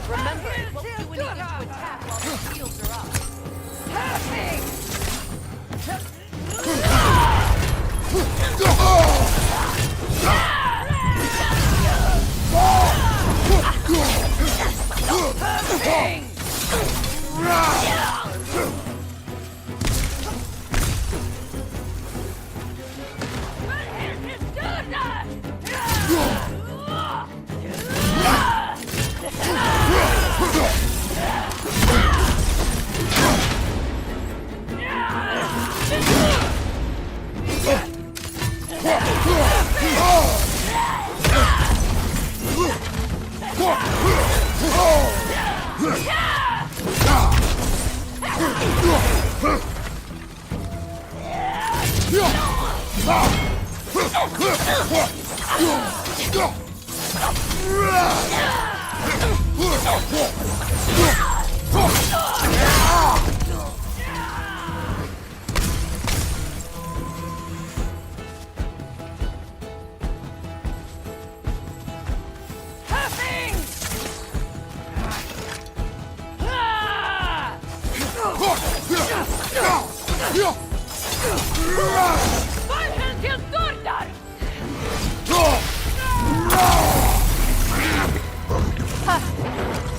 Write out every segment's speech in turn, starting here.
Remember, it won't do anything to attack while the shields are up.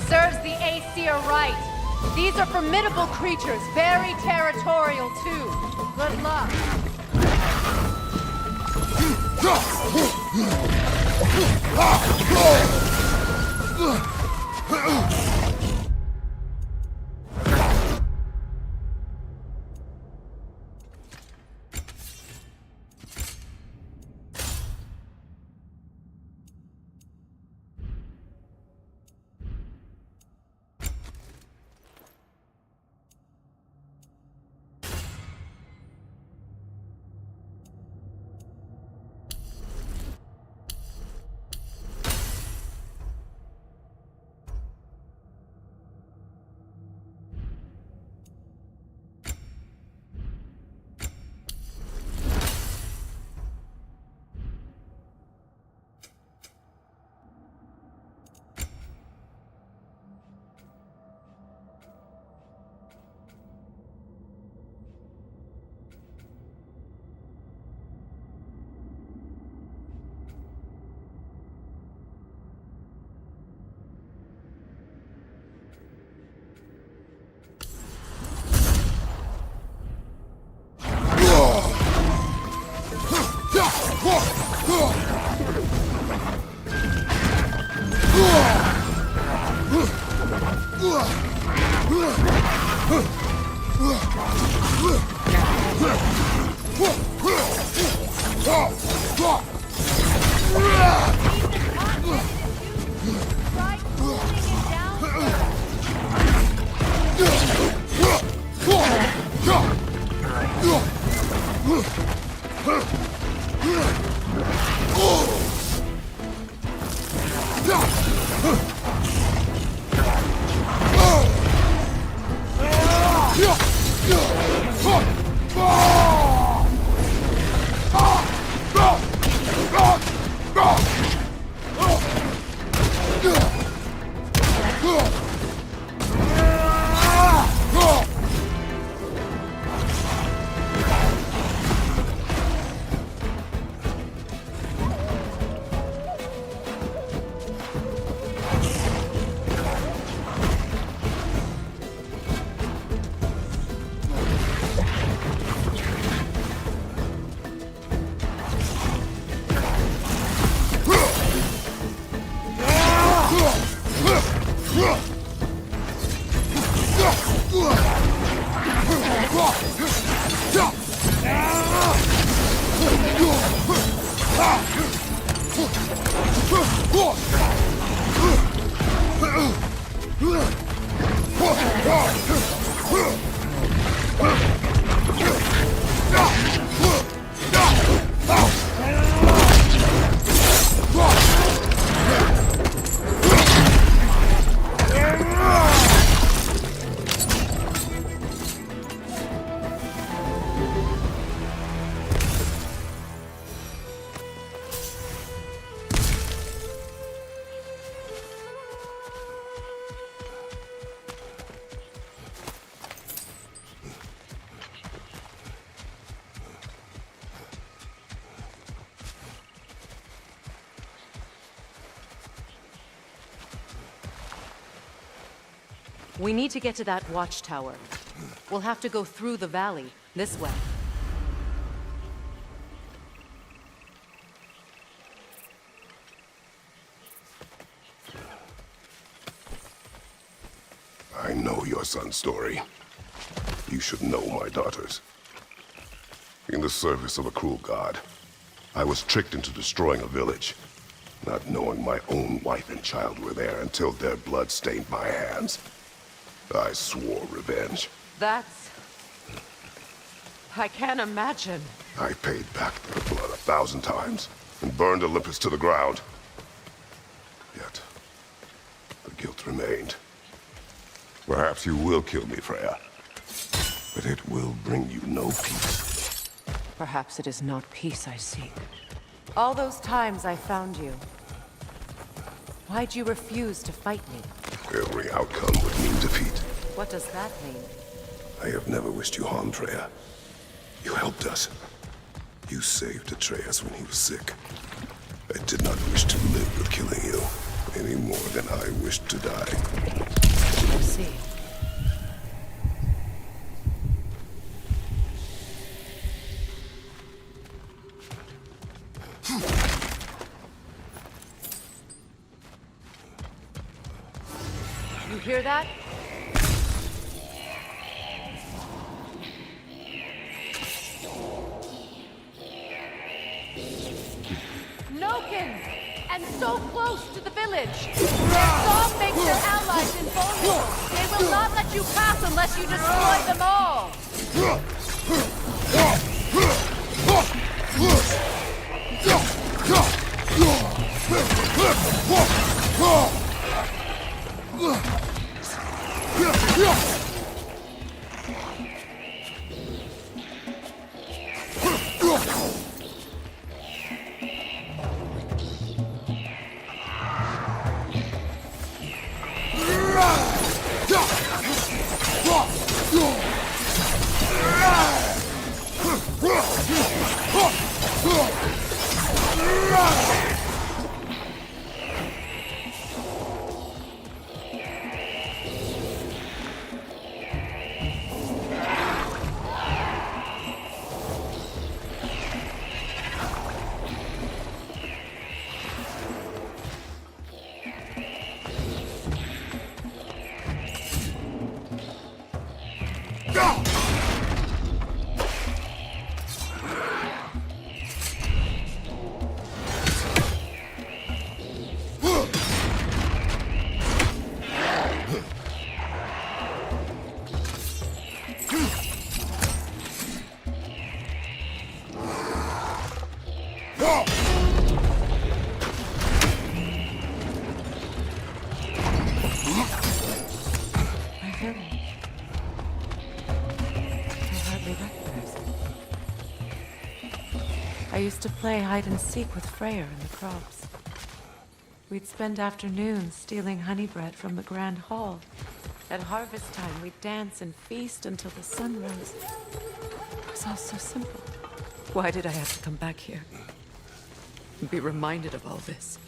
Serves the Aesir right. These are formidable creatures, very territorial too. Good luck. We need to get to that watchtower. We'll have to go through the valley, this way. I know your son's story. You should know my daughter's. In the service of a cruel god, I was tricked into destroying a village, not knowing my own wife and child were there until their blood stained my hands. I swore revenge. That's... I can't imagine. I paid back their blood 1,000 times and burned Olympus to the ground. Yet, the guilt remained. Perhaps you will kill me, Freya, but it will bring you no peace. Perhaps it is not peace I seek. All those times I found you, why'd you refuse to fight me? Every outcome would mean defeat. What does that mean? I have never wished you harm, Freya. You helped us. You saved Atreus when he was sick. I did not wish to live with killing you, any more than I wished to die. I see. You hear that? Noken! And so close to the village! Their song makes their allies invulnerable! They will not let you pass unless you destroy them all! I used to play hide and seek with Freyr in the crops. We'd spend afternoons stealing honey bread from the Grand Hall. At harvest time, we'd dance and feast until the sun rose. It was all so simple. Why did I have to come back here? And be reminded of all this?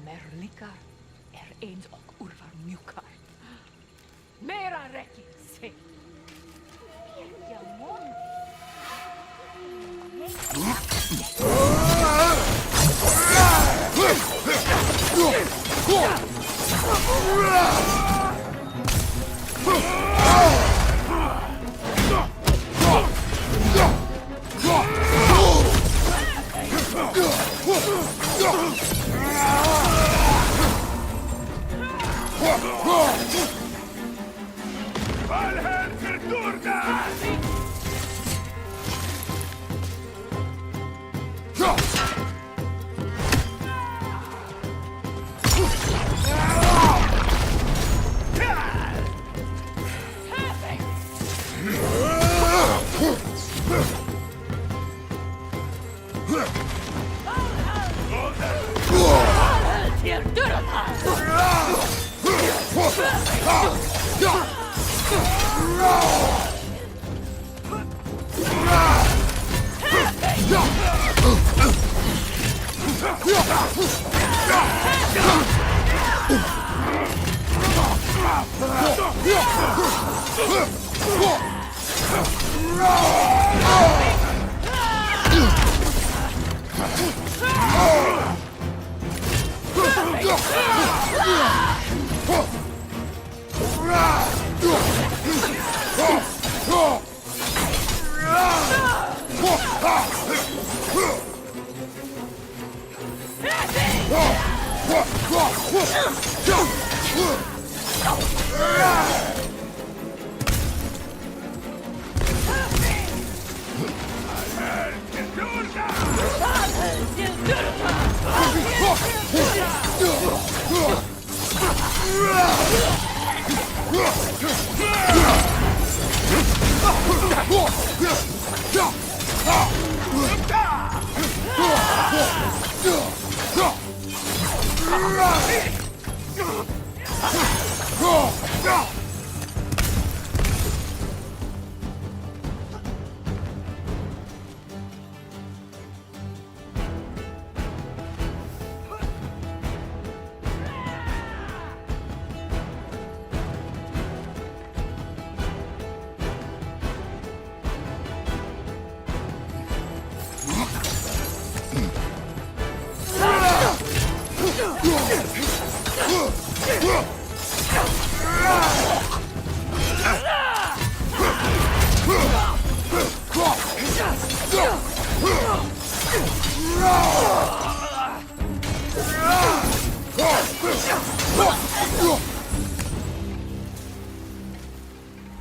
Merlikar eens ook urvar mjukar. Mera räcker sig.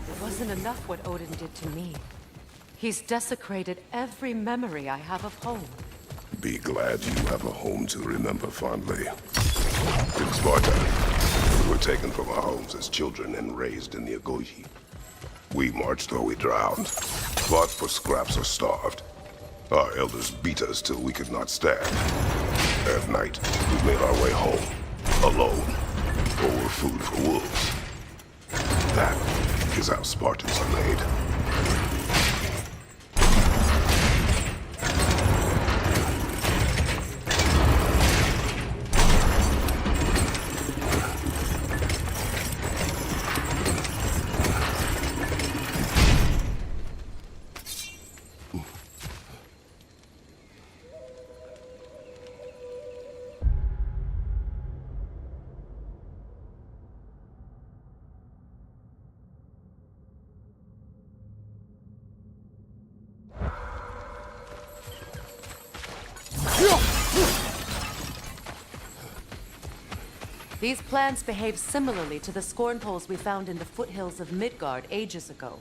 It wasn't enough what Odin did to me. He's desecrated every memory I have of home. Be glad you have a home to remember fondly. In Sparta, we were taken from our homes as children and raised in the Agogi. We marched or we drowned, fought for scraps or starved. Our elders beat us till we could not stand. At night, we made our way home, alone, or were food for wolves. That is how Spartans are made. These plants behave similarly to the scorn poles we found in the foothills of Midgard ages ago.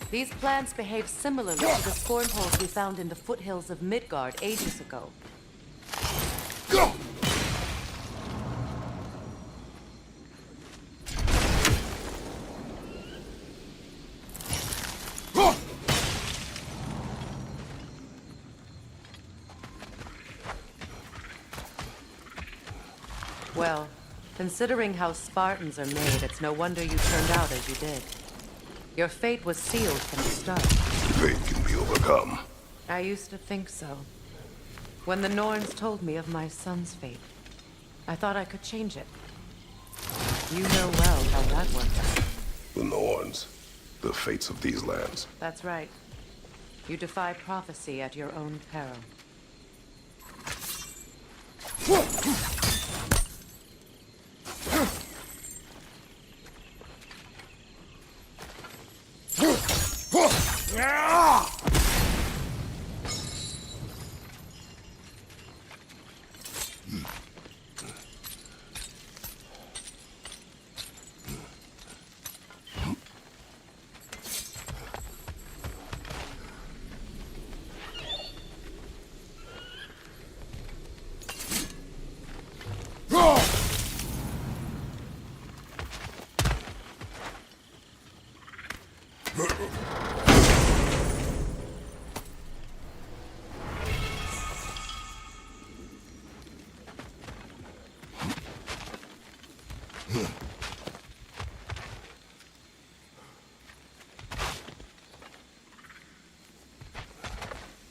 These plants behave similarly to the scorn poles we found in the foothills of Midgard ages ago. Well, considering how Spartans are made, it's no wonder you turned out as you did. Your fate was sealed from the start. Fate can be overcome. I used to think so. When the Norns told me of my son's fate, I thought I could change it. You know well how that worked out. The Norns. The fates of these lands. That's right. You defy prophecy at your own peril.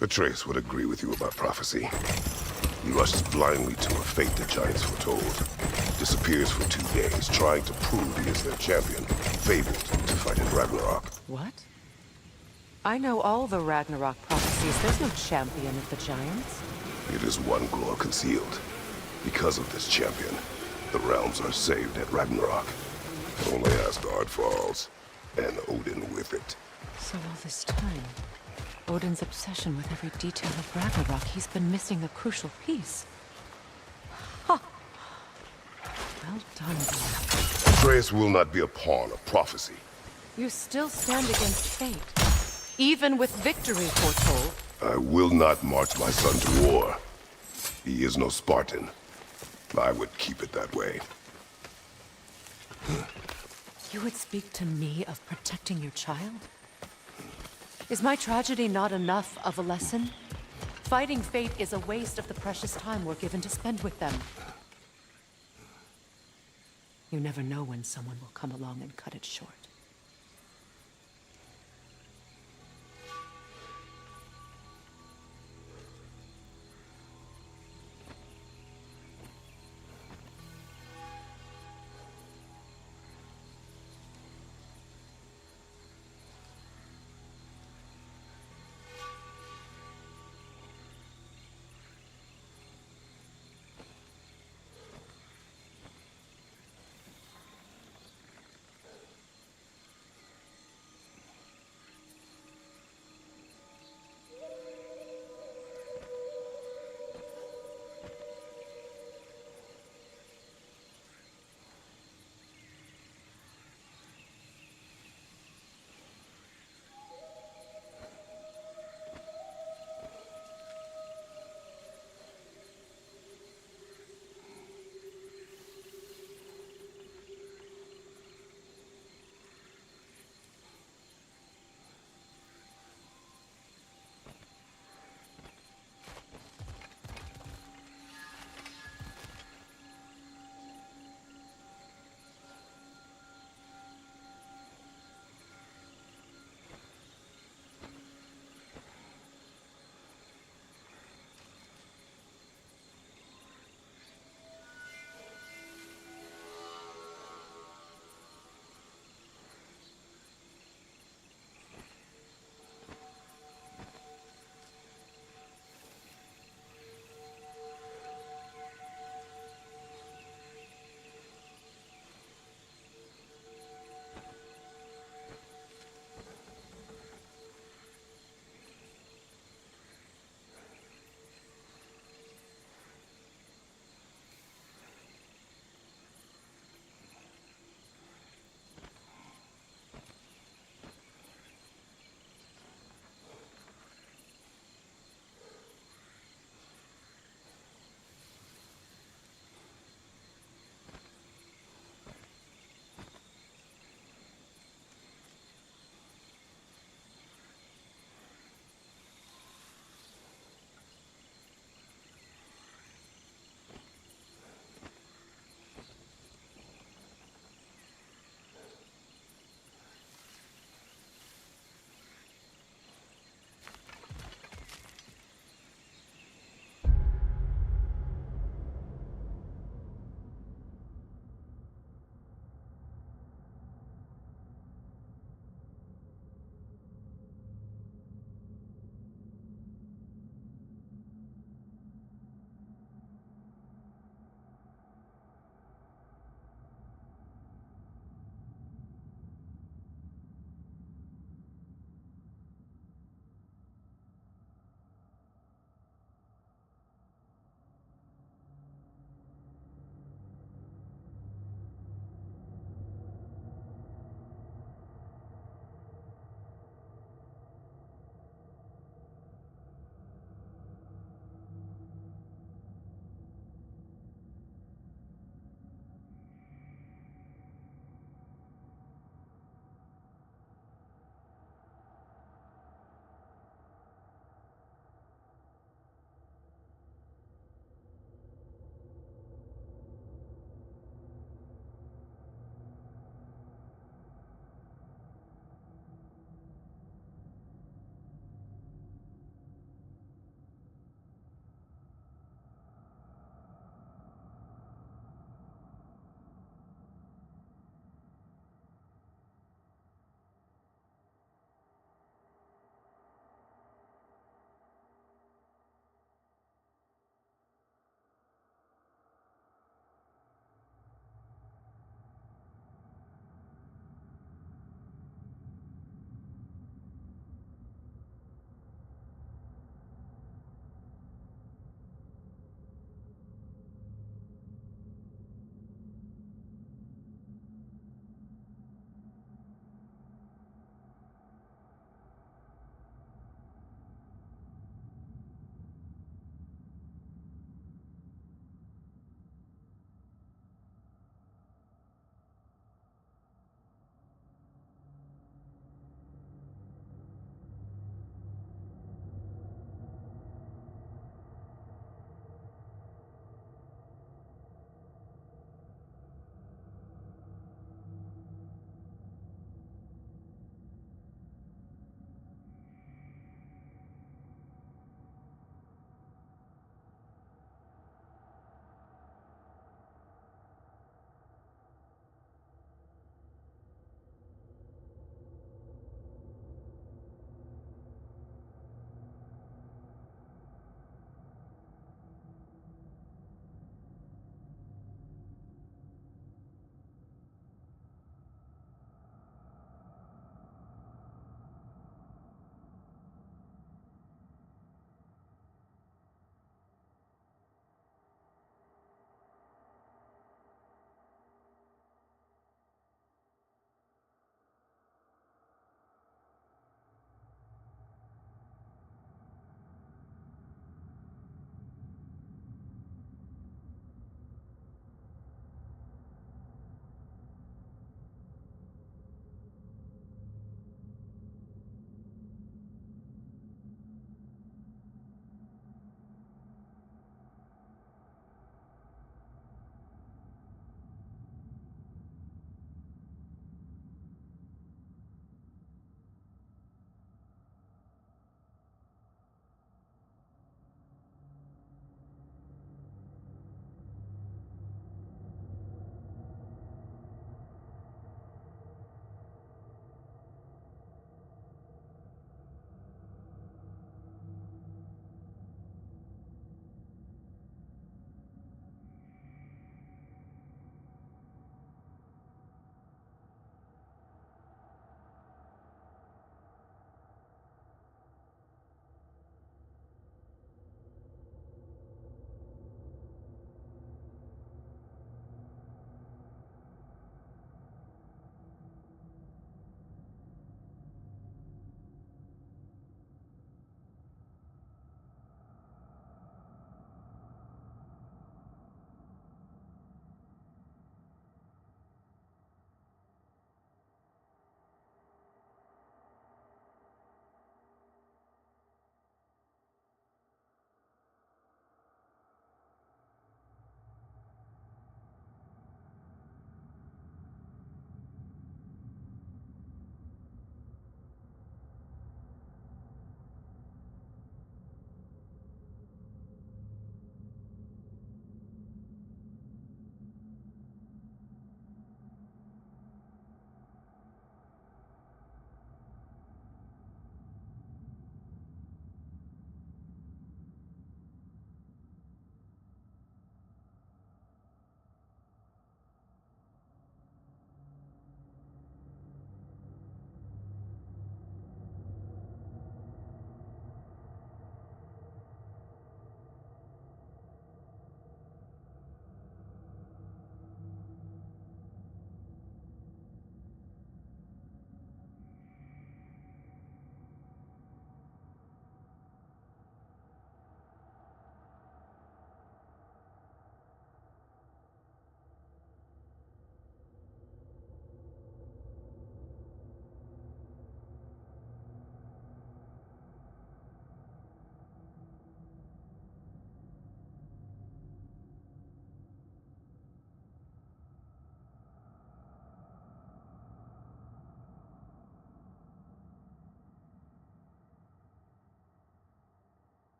Atreus would agree with you about prophecy. He rushes blindly to a fate the giants foretold. Disappears for 2 days, trying to prove he is their champion. Fabled to fight in Ragnarok. What? I know all the Ragnarok prophecies. There's no champion of the giants. It is one glow concealed. Because of this champion, the realms are saved at Ragnarok. Only Asgard falls, and Odin with it. So all this time, Odin's obsession with every detail of Ragnarok, he's been missing a crucial piece. Huh. Well done, boy. Atreus will not be a pawn of prophecy. You still stand against fate, even with victory foretold. I will not march my son to war. He is no Spartan. I would keep it that way. You would speak to me of protecting your child? Is my tragedy not enough of a lesson? Fighting fate is a waste of the precious time we're given to spend with them. You never know when someone will come along and cut it short.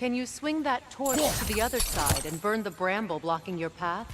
Can you swing that torch to the other side and burn the bramble blocking your path?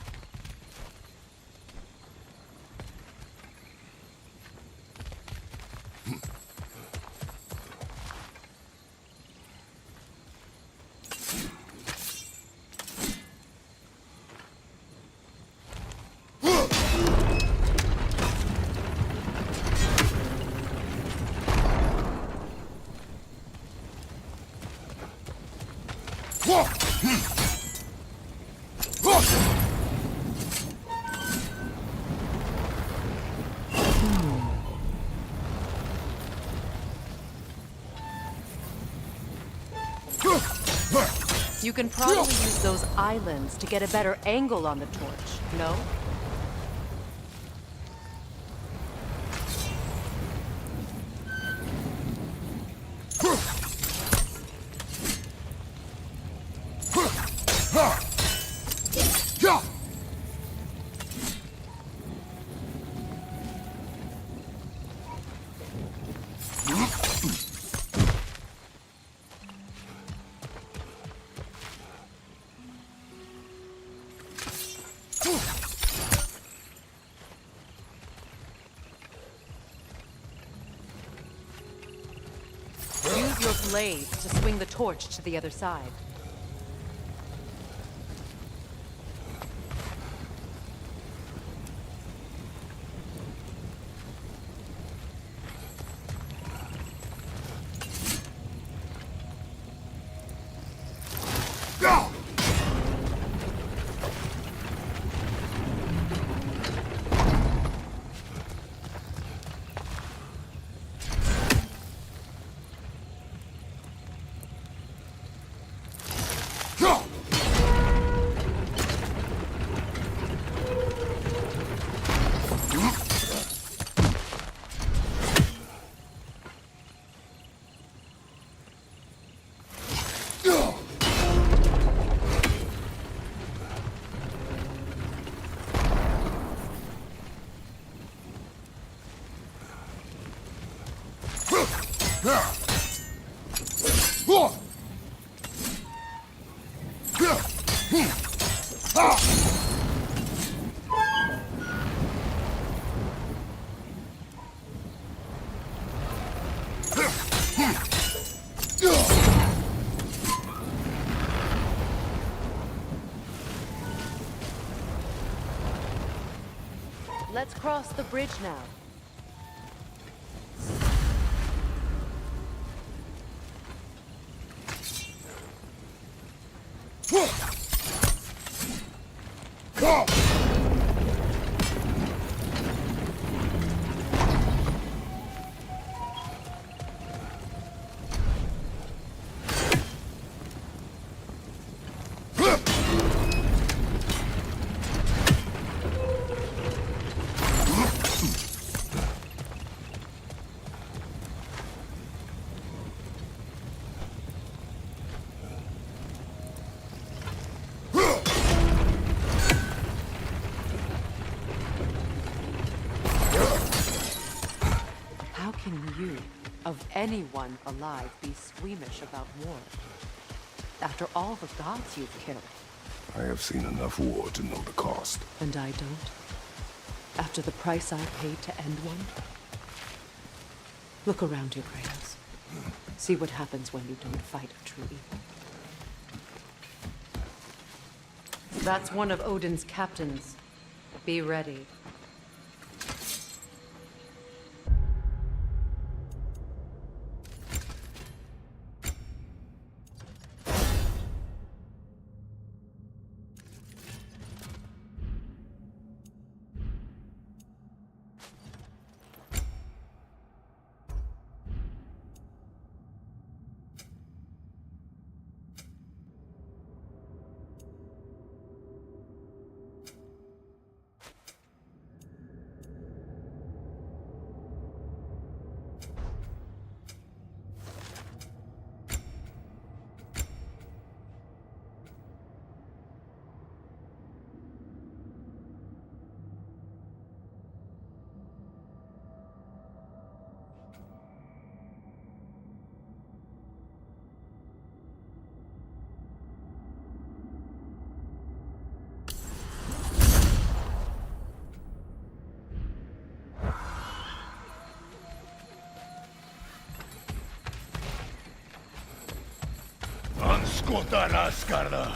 You can probably use those islands to get a better angle on the torch, no? Use your blades to swing the torch to the other side. Let's cross the bridge now. of anyone alive be squeamish about war? After all the gods you've killed. I have seen enough war to know the cost. And I don't? After the price I paid to end one? Look around you, Kratos. See what happens when you don't fight a true evil. That's one of Odin's captains. Be ready. Anskuta raskarlar.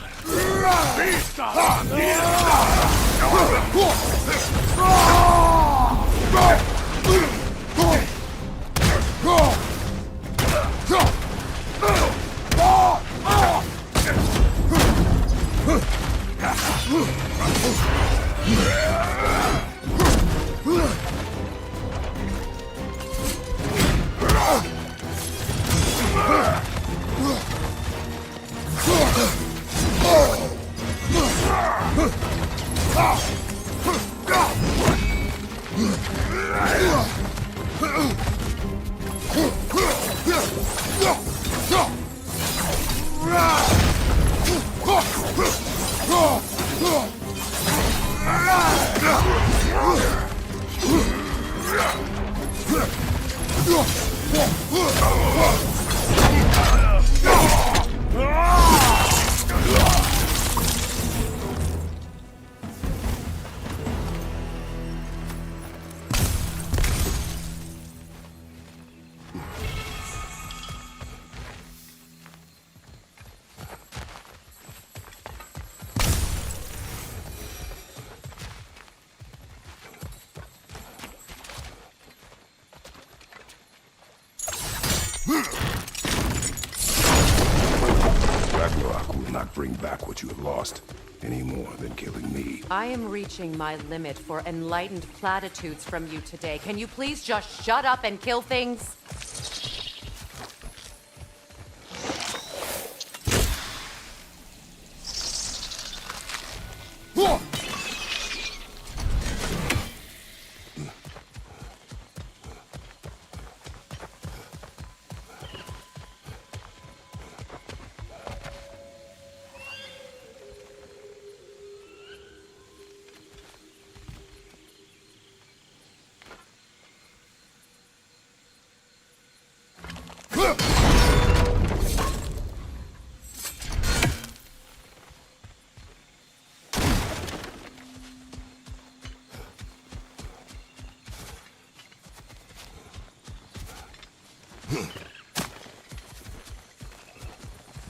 Ragnarok will not bring back what you have lost, any more than killing me. I am reaching my limit for enlightened platitudes from you today. Can you please just shut up and kill things?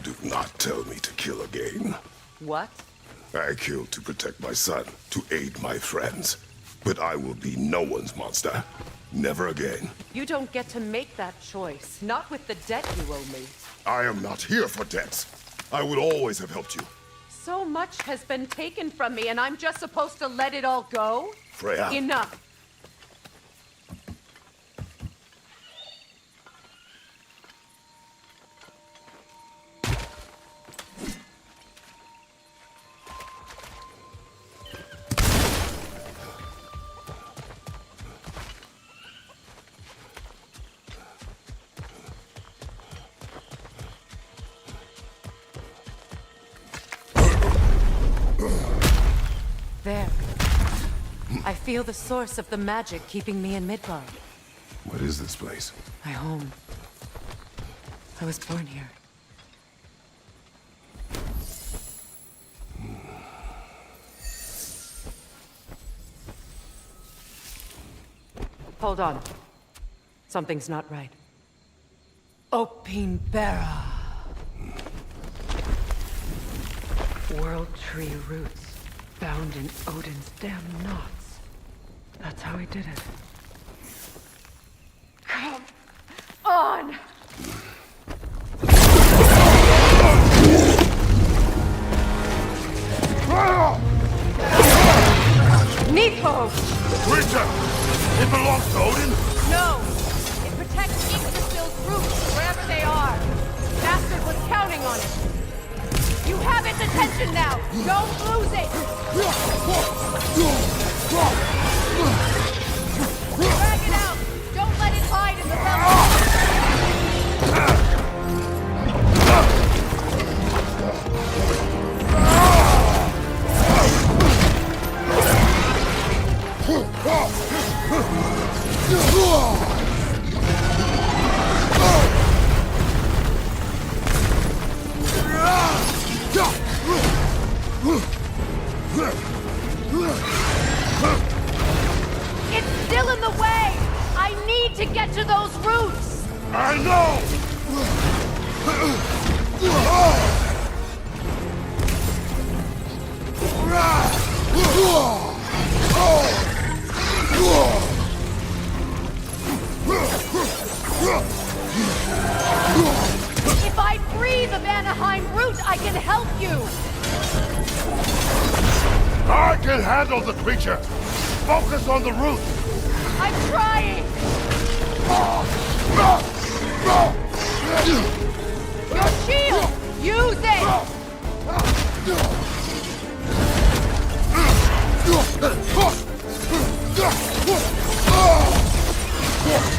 Do not tell me to kill again. What? I killed to protect my son, to aid my friends. But I will be no one's monster. Never again. You don't get to make that choice. Not with the debt you owe me. I am not here for debts. I would always have helped you. So much has been taken from me, and I'm just supposed to let it all go? Freya. Enough. There. I feel the source of the magic keeping me in Midgard. What is this place? My home. I was born here. Hold on. Something's not right. Opinbera. World tree roots found in Odin's damn knots. That's how he did it. Come on! Nico! Creature! It belongs to Odin? No! It protects Yggdrasil's roots wherever they are. Bastard was counting on it. You have its attention now! Don't lose it! Drag it out! Don't let it hide in the It's still in the way! I need to get to those roots! I know! If I free the Vanaheim root, I can help you! I can handle the creature! Focus on the root! I'm trying! Your shield! Use it!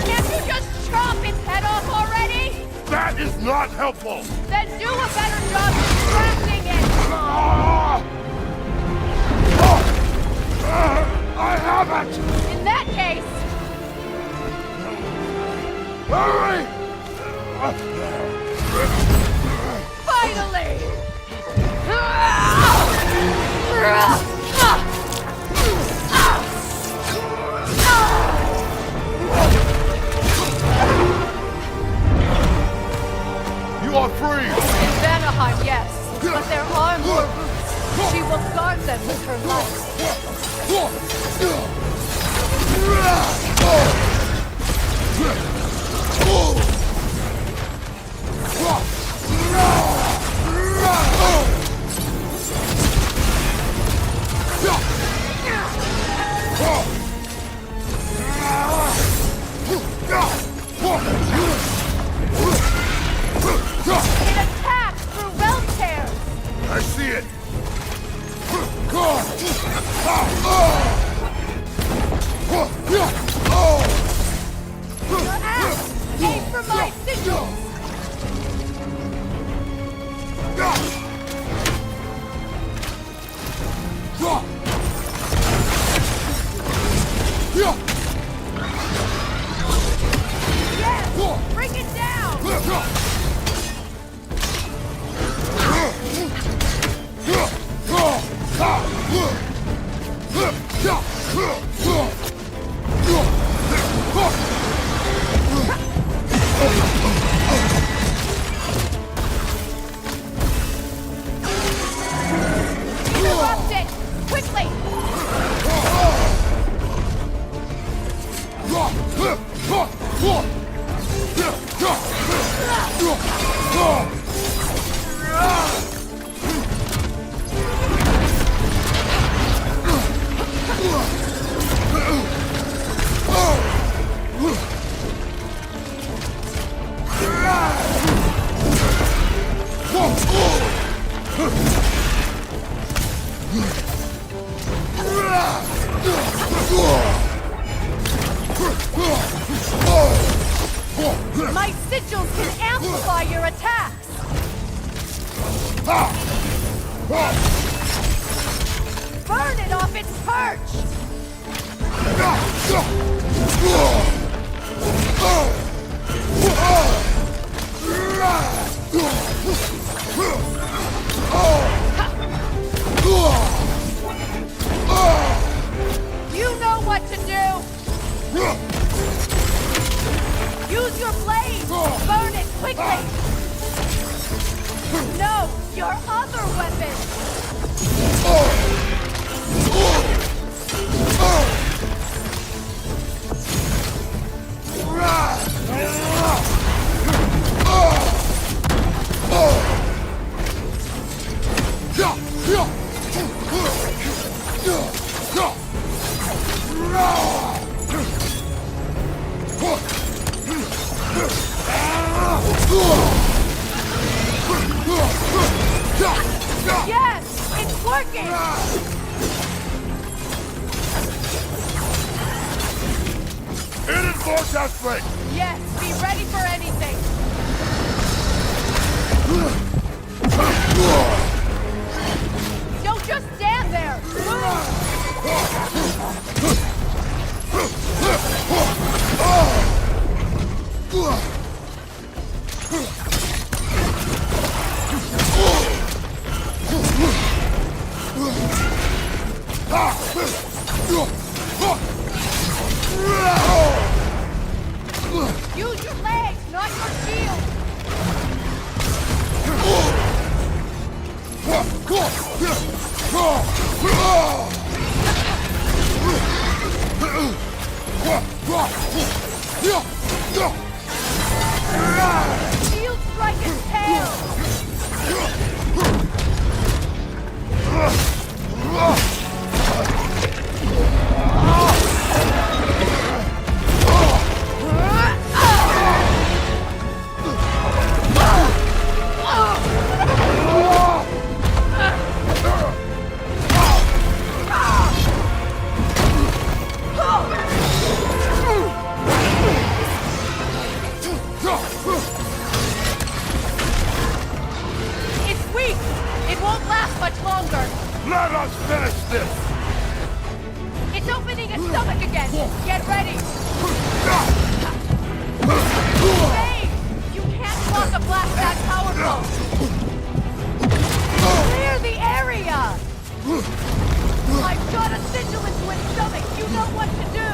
Can't you just chop its head off already? That is not helpful! Then do a better job distracting it! I have it! In that case... Hurry! Finally! You are free! In Vanaheim, yes. But there are more roots. She will guard them with her life. It attacks through realm tears. I see it! Your axe! Aim for my sigils! Yes! Bring it down! Interrupt it! Quickly! My sigils can amplify your attacks! Burn it off its perch! You know what to do! Use your blade! Burn it quickly! No! Your other weapon! Yes! It's working! Reinforce our strength! Yes! Be ready for anything! Don't just stand there! Use your legs, not your shield! Shield strike his tail! It's weak! It won't last much longer! Let us finish this! It's opening its stomach again! Get ready! Hey! You can't block a blast that powerful! Clear the area! I've got a sigil into its stomach! You know what to do!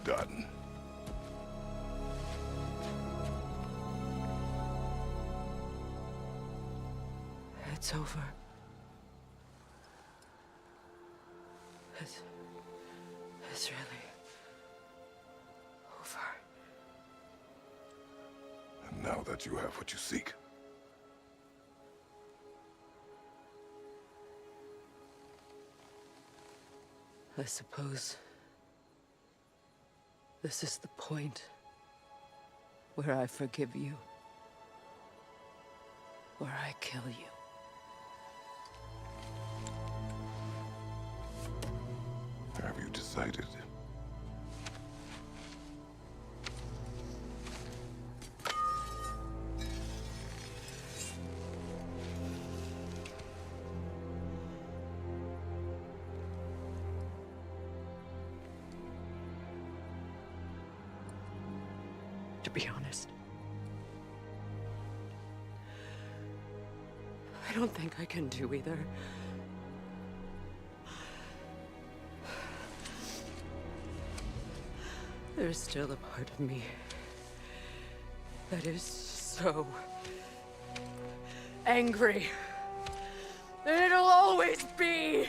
done. It's over. It's really over. And now that you have what you seek, I suppose this is the point where I forgive you, where I kill you. have you decided? To be honest, I don't think I can do either. There's still a part of me that is so angry. And it'll always be.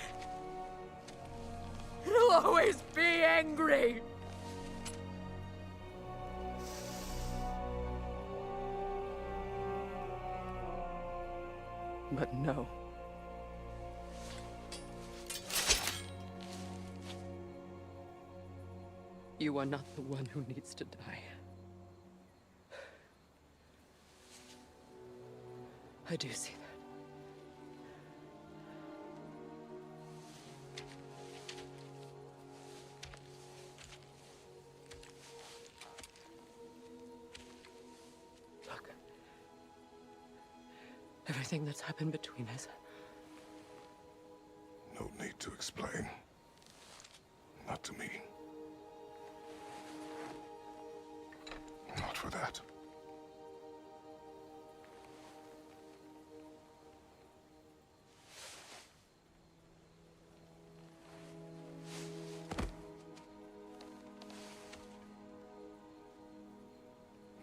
It'll always be angry. But no. You are not the one who needs to die. I do see that. Look. Everything that's happened between us. No need to explain. Not to me. Not for that.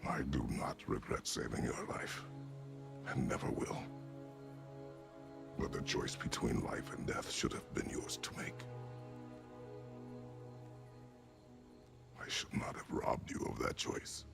I do not regret saving your life, and never will. But the choice between life and death should have been yours to make. I should not have robbed you of that choice.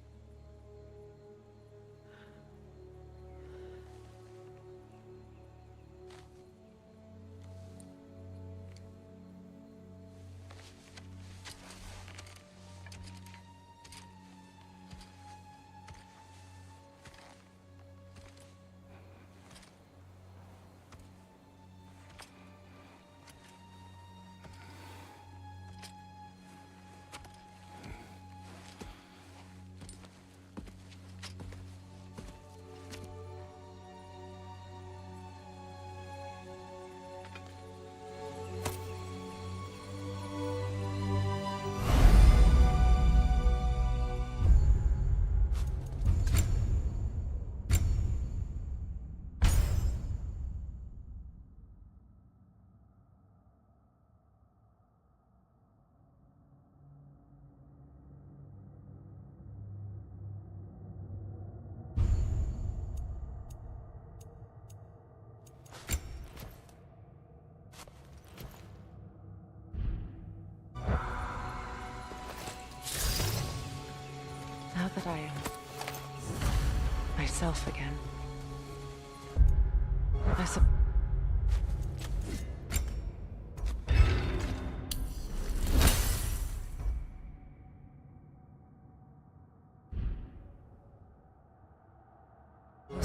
Now that I am myself again, I suppose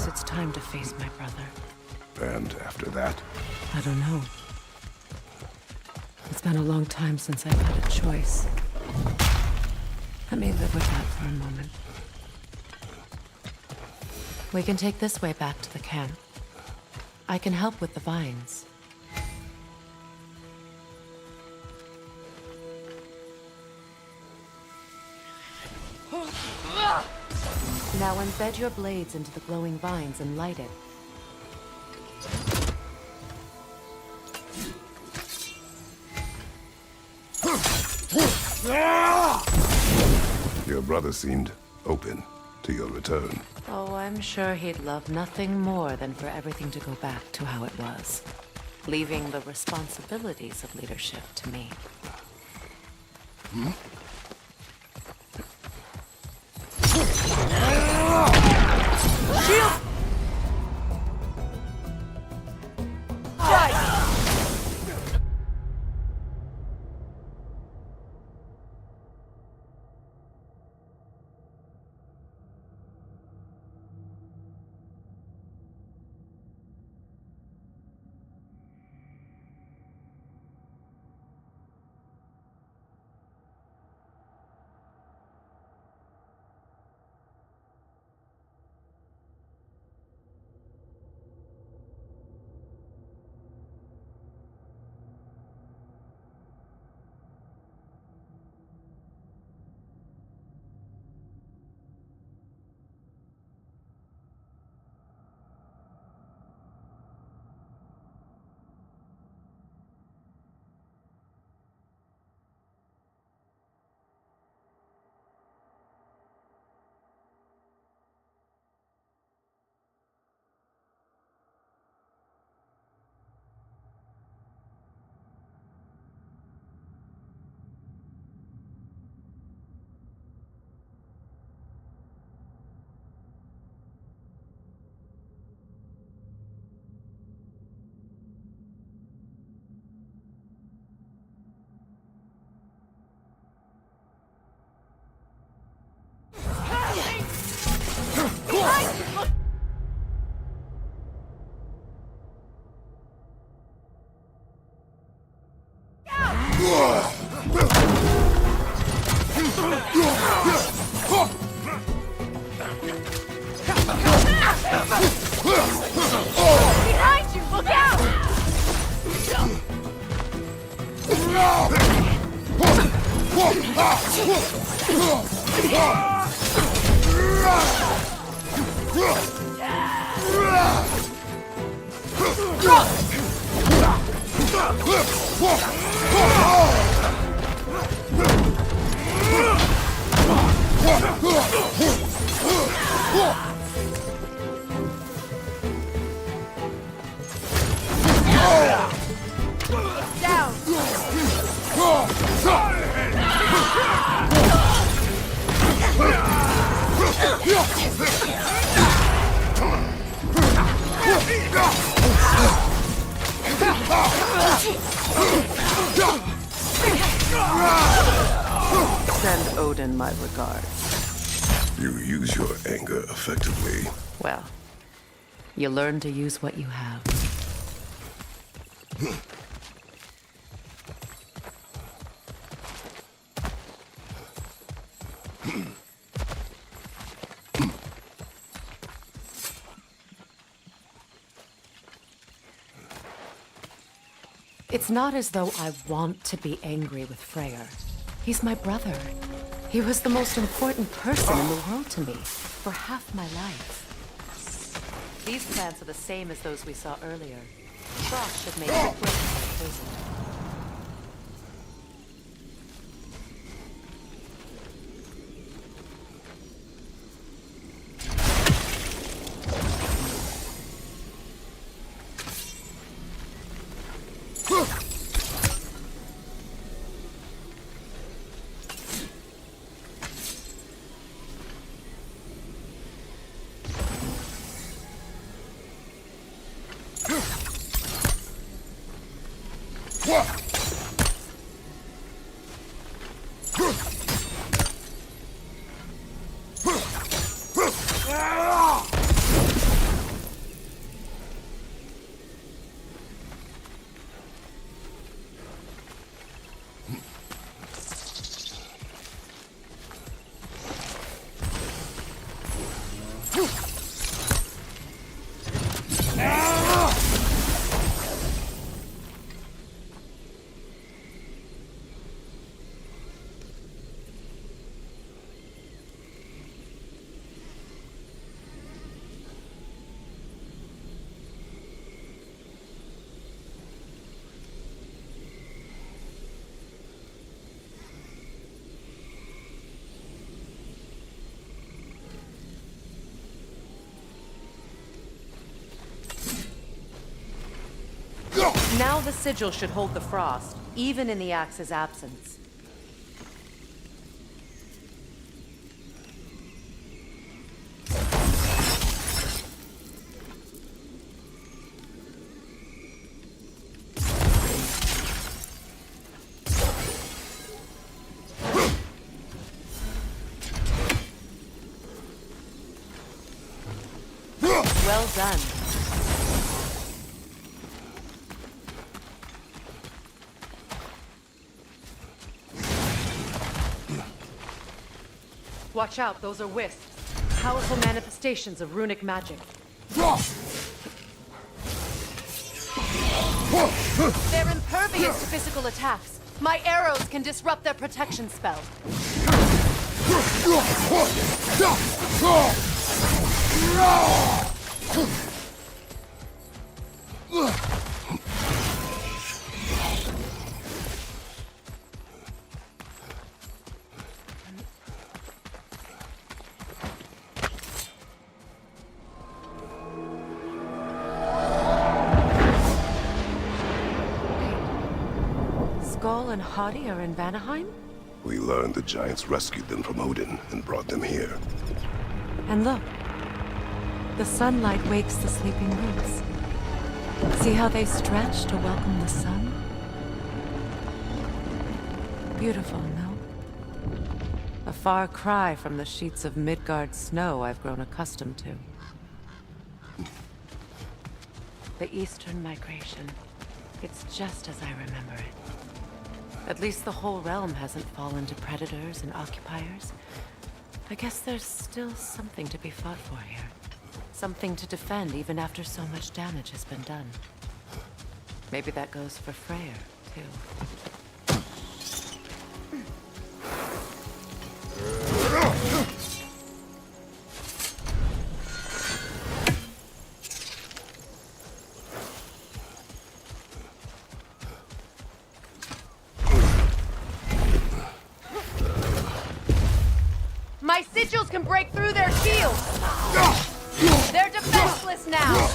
it's time to face my brother. And after that, I don't know. It's been a long time since I've had a choice. Let me live with that for a moment. We can take this way back to the camp. I can help with the vines. Now embed your blades into the glowing vines and light it. brother seemed open to your return. Oh, I'm sure he'd love nothing more than for everything to go back to how it was, leaving the responsibilities of leadership to me. Shield! Right! Behind you! Look out! Down! Send Odin my regards. You use your anger effectively. Well, you learn to use what you have. It's not as though I want to be angry with Freyr. He's my brother. He was the most important person in the world to me for half my life. These plants are the same as those we saw earlier. Frost should make it break like poison. Now the sigil should hold the frost, even in the axe's absence. Well done. Watch out, those are wisps. Powerful manifestations of runic magic. They're impervious to physical attacks. My arrows can disrupt their protection spell. Skoll and Hati are in Vanaheim? We learned the giants rescued them from Odin and brought them here. And look, the sunlight wakes the sleeping roots. See how they stretch to welcome the sun? Beautiful, no? A far cry from the sheets of Midgard snow I've grown accustomed to. The Eastern Migration. It's just as I remember it. At least the whole realm hasn't fallen to predators and occupiers. I guess there's still something to be fought for here. Something to defend even after so much damage has been done. Maybe that goes for Freyr, too. My sigils can break through their shields! They're defenseless now!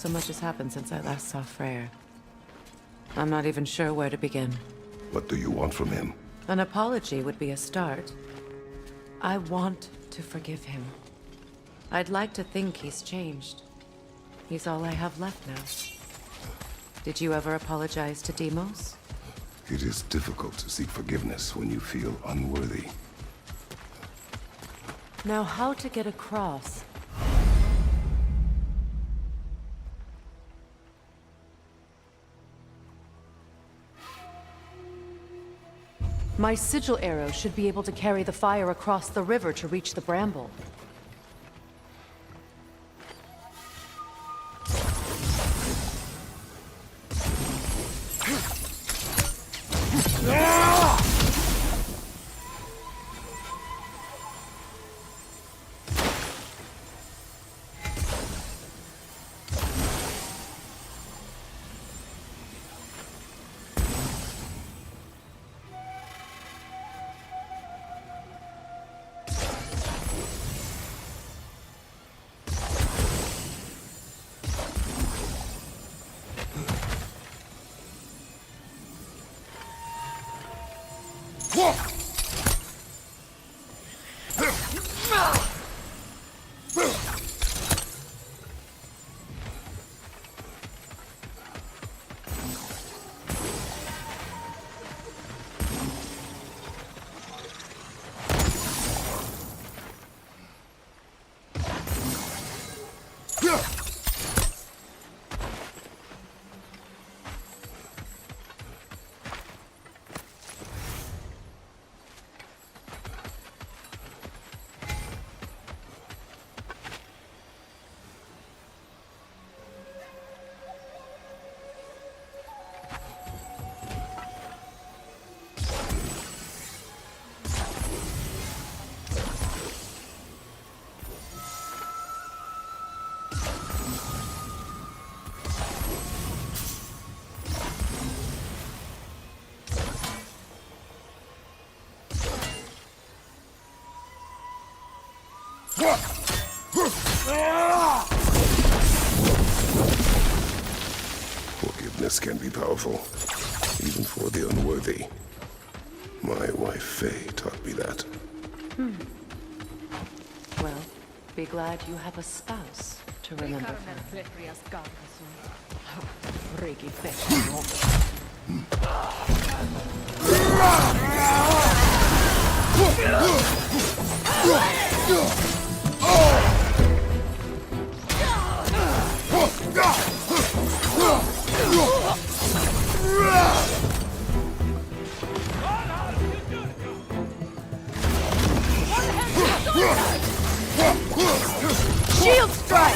So much has happened since I last saw Freyr. I'm not even sure where to begin. What do you want from him? An apology would be a start. I want to forgive him. I'd like to think he's changed. He's all I have left now. Did you ever apologize to Deimos? It is difficult to seek forgiveness when you feel unworthy. Now, how to get across? My sigil arrow should be able to carry the fire across the river to reach the bramble. Forgiveness can be powerful, even for the unworthy. My wife Faye taught me that. Well, Be glad you have a spouse to remember. Regi Shield strike!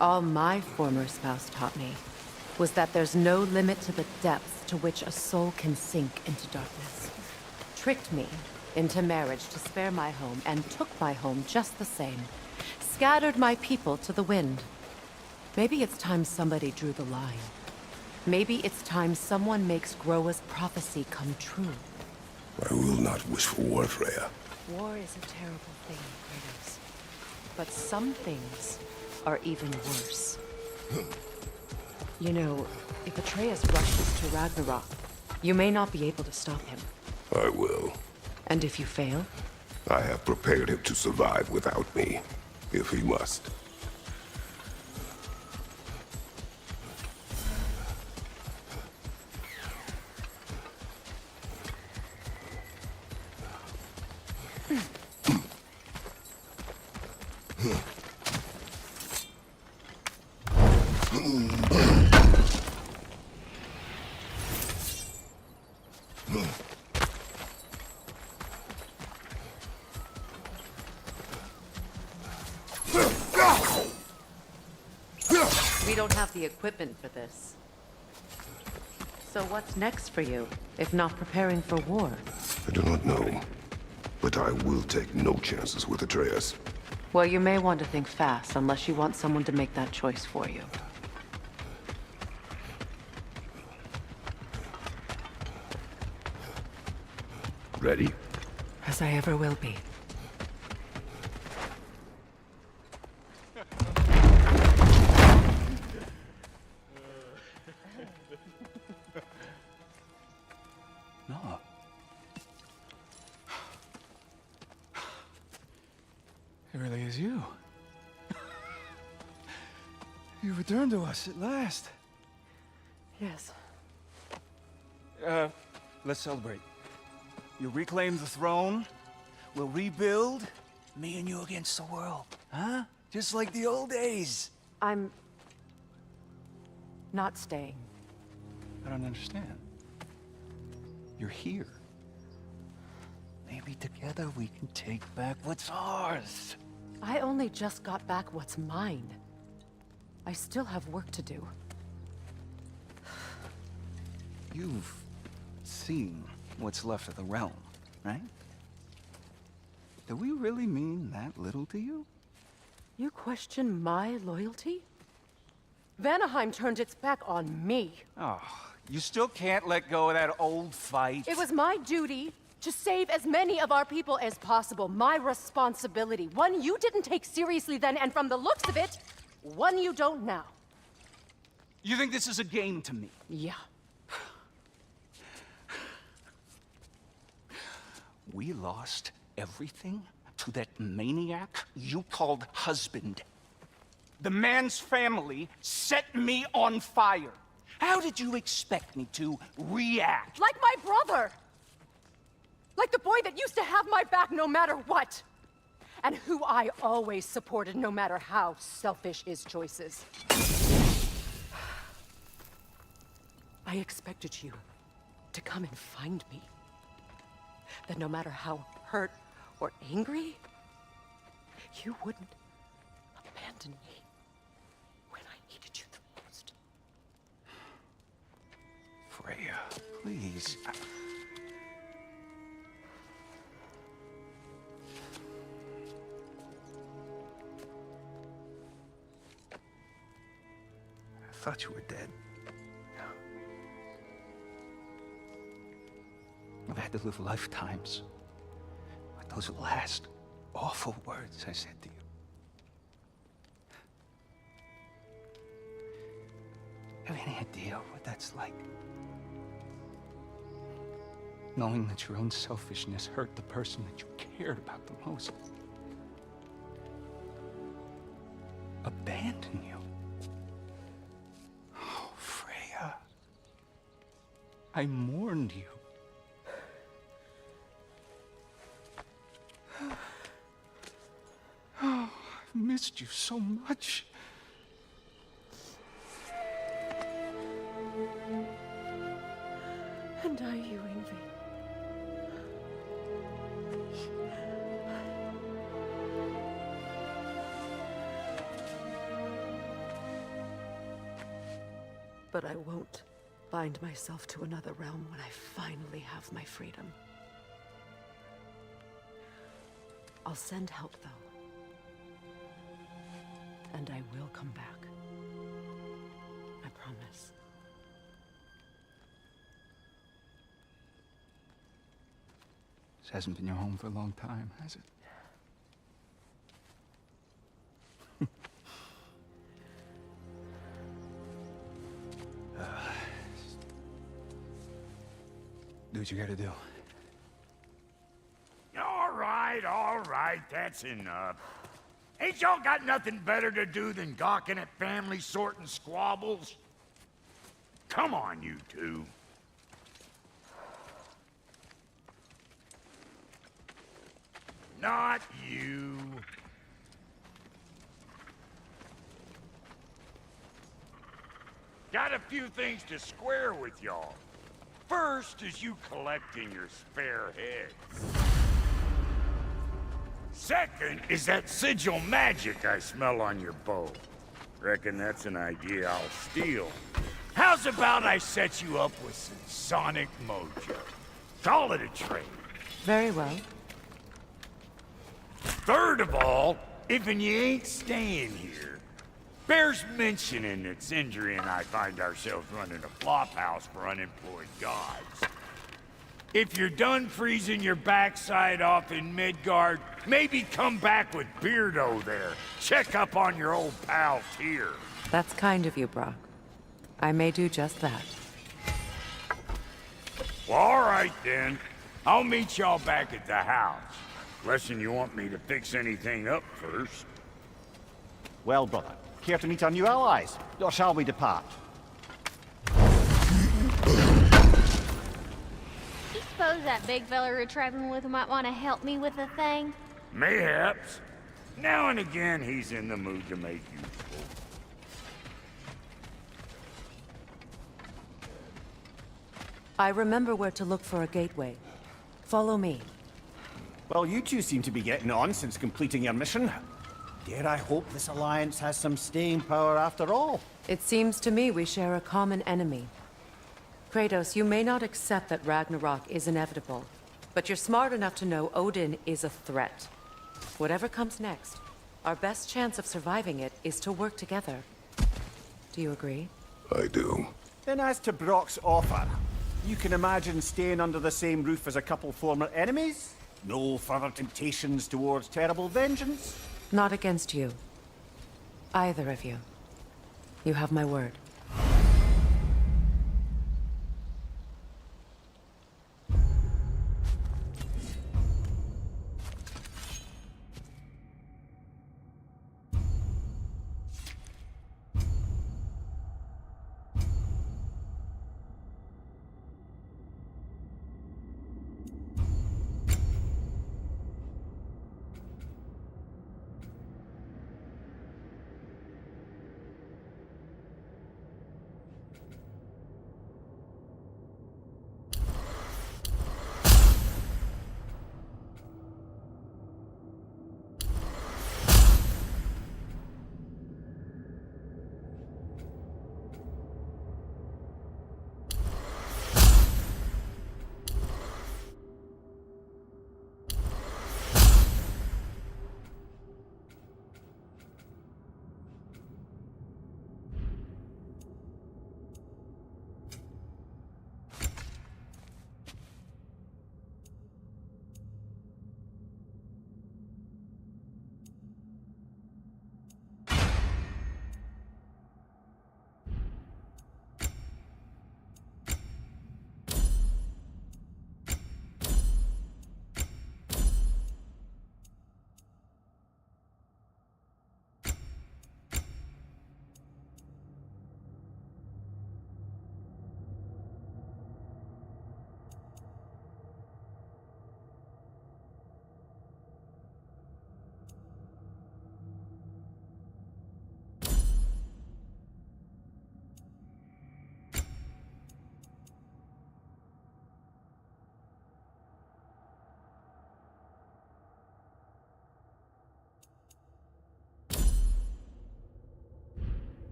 All my former spouse taught me was that there's no limit to the depths to which a soul can sink into darkness. Tricked me into marriage to spare my home and took my home just the same. Scattered my people to the wind. Maybe it's time somebody drew the line. Maybe it's time someone makes Groa's prophecy come true. I will not wish for war, Freya. War is a terrible thing, Kratos. But some things are even worse. You know, if Atreus rushes to Ragnarok, you may not be able to stop him. I will. And if you fail? I have prepared him to survive without me, if he must. We don't have the equipment for this. So what's next for you, if not preparing for war? I do not know, but I will take no chances with Atreus. Well, you may want to think fast, unless you want someone to make that choice for you. Ready? As I ever will be. No. It really is you. You returned to us at last. Yes. Let's celebrate. You reclaim the throne. We'll rebuild. Me and you against the world. Huh? Just like the old days. I'm not staying. I don't understand. You're here. Maybe together we can take back what's ours. I only just got back what's mine. I still have work to do. You've seen what's left of the realm, right? Do we really mean that little to you? You question my loyalty? Vanaheim turned its back on me. Oh, you still can't let go of that old fight? It was my duty to save as many of our people as possible. My responsibility. One you didn't take seriously then, and from the looks of it, one you don't now. You think this is a game to me? Yeah. We lost everything to that maniac you called husband. The man's family set me on fire. How did you expect me to react? Like my brother! Like the boy that used to have my back no matter what! And who I always supported no matter how selfish his choices. I expected you to come and find me. That no matter how hurt or angry, you wouldn't abandon me when I needed you the most. Freya, please. I thought you were dead. I've had to live lifetimes with those last awful words I said to you. Have any idea what that's like? Knowing that your own selfishness hurt the person that you cared about the most. Abandon you. Oh, Freya. I mourned you. Oh, I've missed you so much. And I you, Ingvi. But I won't bind myself to another realm when I finally have my freedom. I'll send help, though. And I will come back. I promise. This hasn't been your home for a long time, has it? Do what you gotta do. All right, that's enough. Ain't y'all got nothing better to do than gawking at family sorting squabbles? Come on, you two. Not you. Got a few things to square with y'all. First is you collecting your spare heads. Second is that sigil magic I smell on your bow. Reckon that's an idea I'll steal. How's about I set you up with some sonic mojo? Call it a trade. Very well. Third of all, if you ain't staying here, bears mentioning that Sindri and I find ourselves running a flop house for unemployed gods. If you're done freezing your backside off in Midgard, maybe come back with Beardo there. Check up on your old pal Tyr. That's kind of you, Brock. I may do just that. Well, all right then. I'll meet y'all back at the house. Unless you want me to fix anything up first. Well, brother, care to meet our new allies? Or shall we depart? I suppose that big fella we're traveling with might want to help me with a thing. Mayhaps. Now and again, he's in the mood to make useful. I remember where to look for a gateway. Follow me. Well, you two seem to be getting on since completing your mission. Dare I hope this alliance has some staying power after all? It seems to me we share a common enemy. Kratos, you may not accept that Ragnarok is inevitable, but you're smart enough to know Odin is a threat. Whatever comes next, Our best chance of surviving it is to work together. Do you agree? I do. Then as to Brock's offer, you can imagine staying under the same roof as a couple former enemies? No further temptations towards terrible vengeance? Not against you. Either of you. You have my word.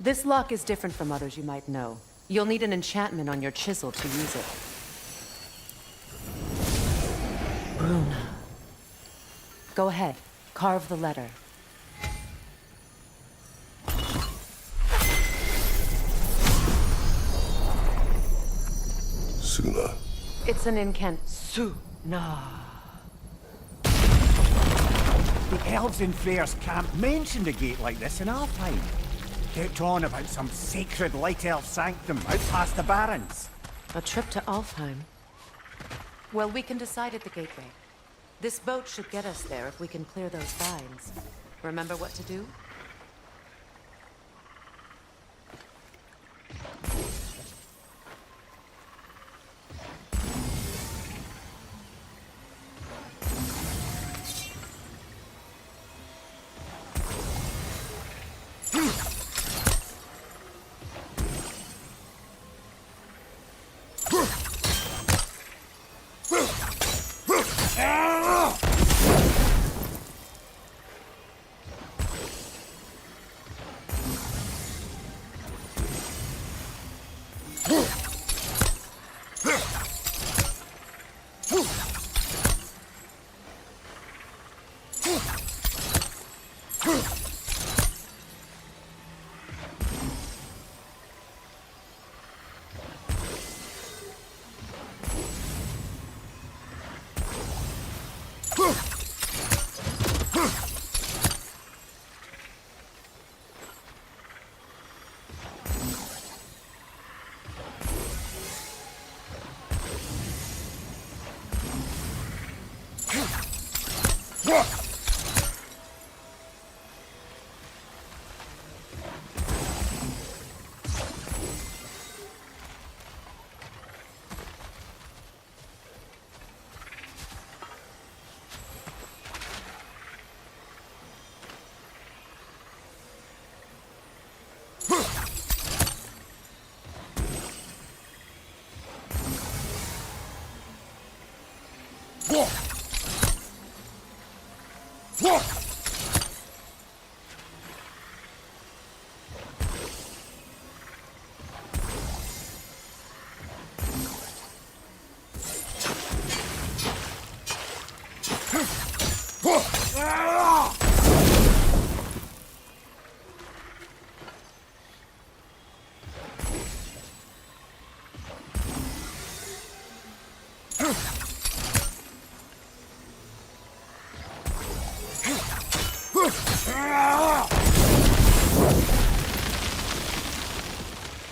This lock is different from others you might know. You'll need an enchantment on your chisel to use it. Bruna. Go ahead. Carve the letter. Suna. It's an incant. Suna. The elves in Freyr's camp mentioned a gate like this in our time. Kept on about some sacred light elf sanctum out past the barrens. A trip to Alfheim. Well, we can decide at the gateway. This boat should get us there if we can clear those vines. Remember what to do?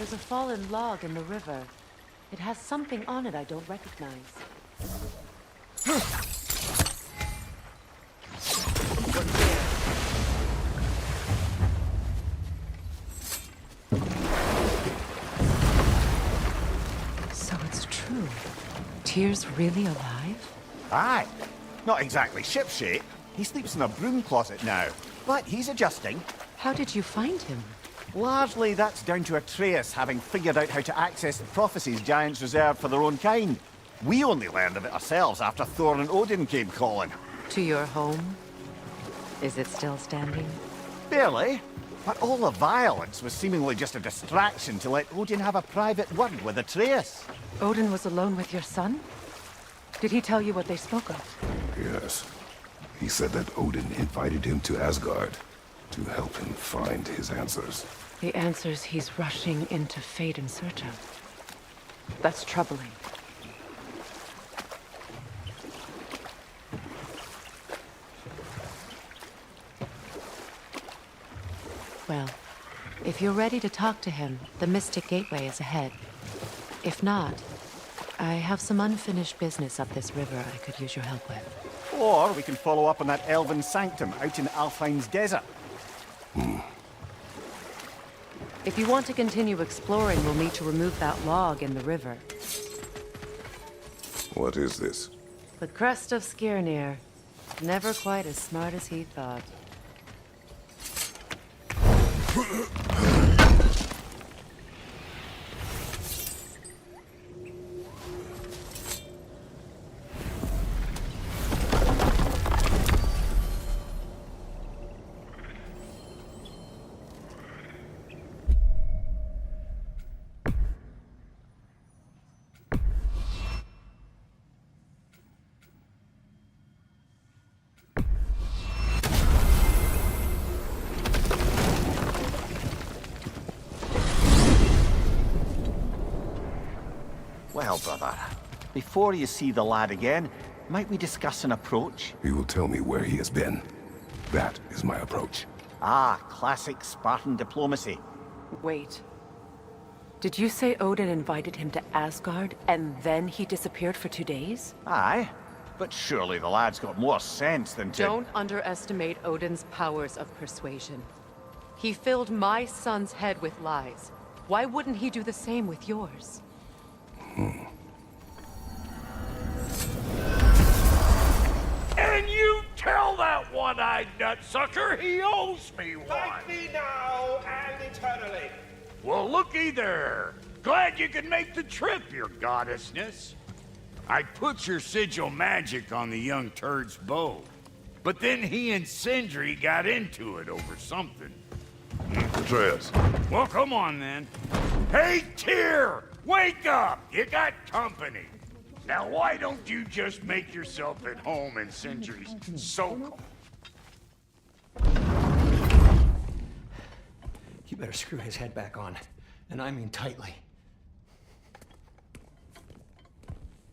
There's a fallen log in the river. It has something on it I don't recognize. So it's true. Tyr's really alive? Aye. Not exactly shipshape. He sleeps in a broom closet now. But he's adjusting. How did you find him? Largely, that's down to Atreus having figured out how to access the prophecies giants reserved for their own kind. We only learned of it ourselves after Thor and Odin came calling. To your home? Is it still standing? Barely. But all the violence was seemingly just a distraction to let Odin have a private word with Atreus. Odin was alone with your son? Did he tell you what they spoke of? Yes. He said that Odin invited him to Asgard to help him find his answers. The answers he's rushing into fate in search of. That's troubling. Well, if you're ready to talk to him, the Mystic Gateway is ahead. If not, I have some unfinished business up this river I could use your help with. Or we can follow up on that elven sanctum out in Alfheim's desert. If you want to continue exploring, we'll need to remove that log in the river. What is this? The crest of Skirnir. Never quite as smart as he thought. Well, brother, before you see the lad again, might we discuss an approach? He will tell me where he has been. That is my approach. Ah, classic Spartan diplomacy. Wait. Did you say Odin invited him to Asgard, and then he disappeared for 2 days? Aye, but surely the lad's got more sense than to... Don't underestimate Odin's powers of persuasion. He filled my son's head with lies. Why wouldn't he do the same with yours? And you tell that one-eyed nutsucker he owes me one. Thank me now and eternally. Well, looky there. Glad you could make the trip, your goddessness. I put your sigil magic on the young turd's bow, but then he and Sindri got into it over something. Atreus. Well, come on then. Hey, Tyr! Wake up! You got company. Now, why don't you just make yourself at home in Sindri's so-called? You better screw his head back on. And I mean tightly.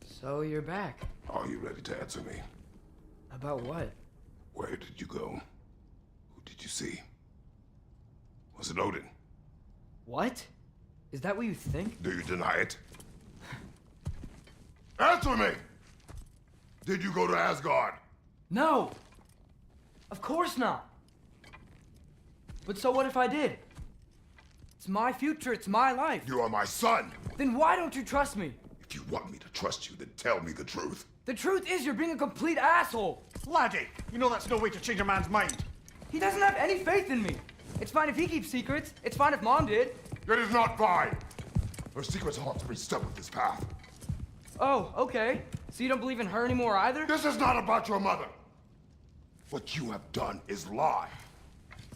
So you're back. Are you ready to answer me? About what? Where did you go? Who did you see? Was it Odin? What? Is that what you think? Do you deny it? Answer me! Did you go to Asgard? No! Of course not! But so what if I did? It's my future, it's my life. You are my son! Then why don't you trust me? If you want me to trust you, then tell me the truth. The truth is you're being a complete asshole! Laddie, you know that's no way to change a man's mind. He doesn't have any faith in me. It's fine if he keeps secrets. It's fine if Mom did. It is not fine! Her secrets haunt every step of this path. Oh, okay. So you don't believe in her anymore either? This is not about your mother! What you have done is lie.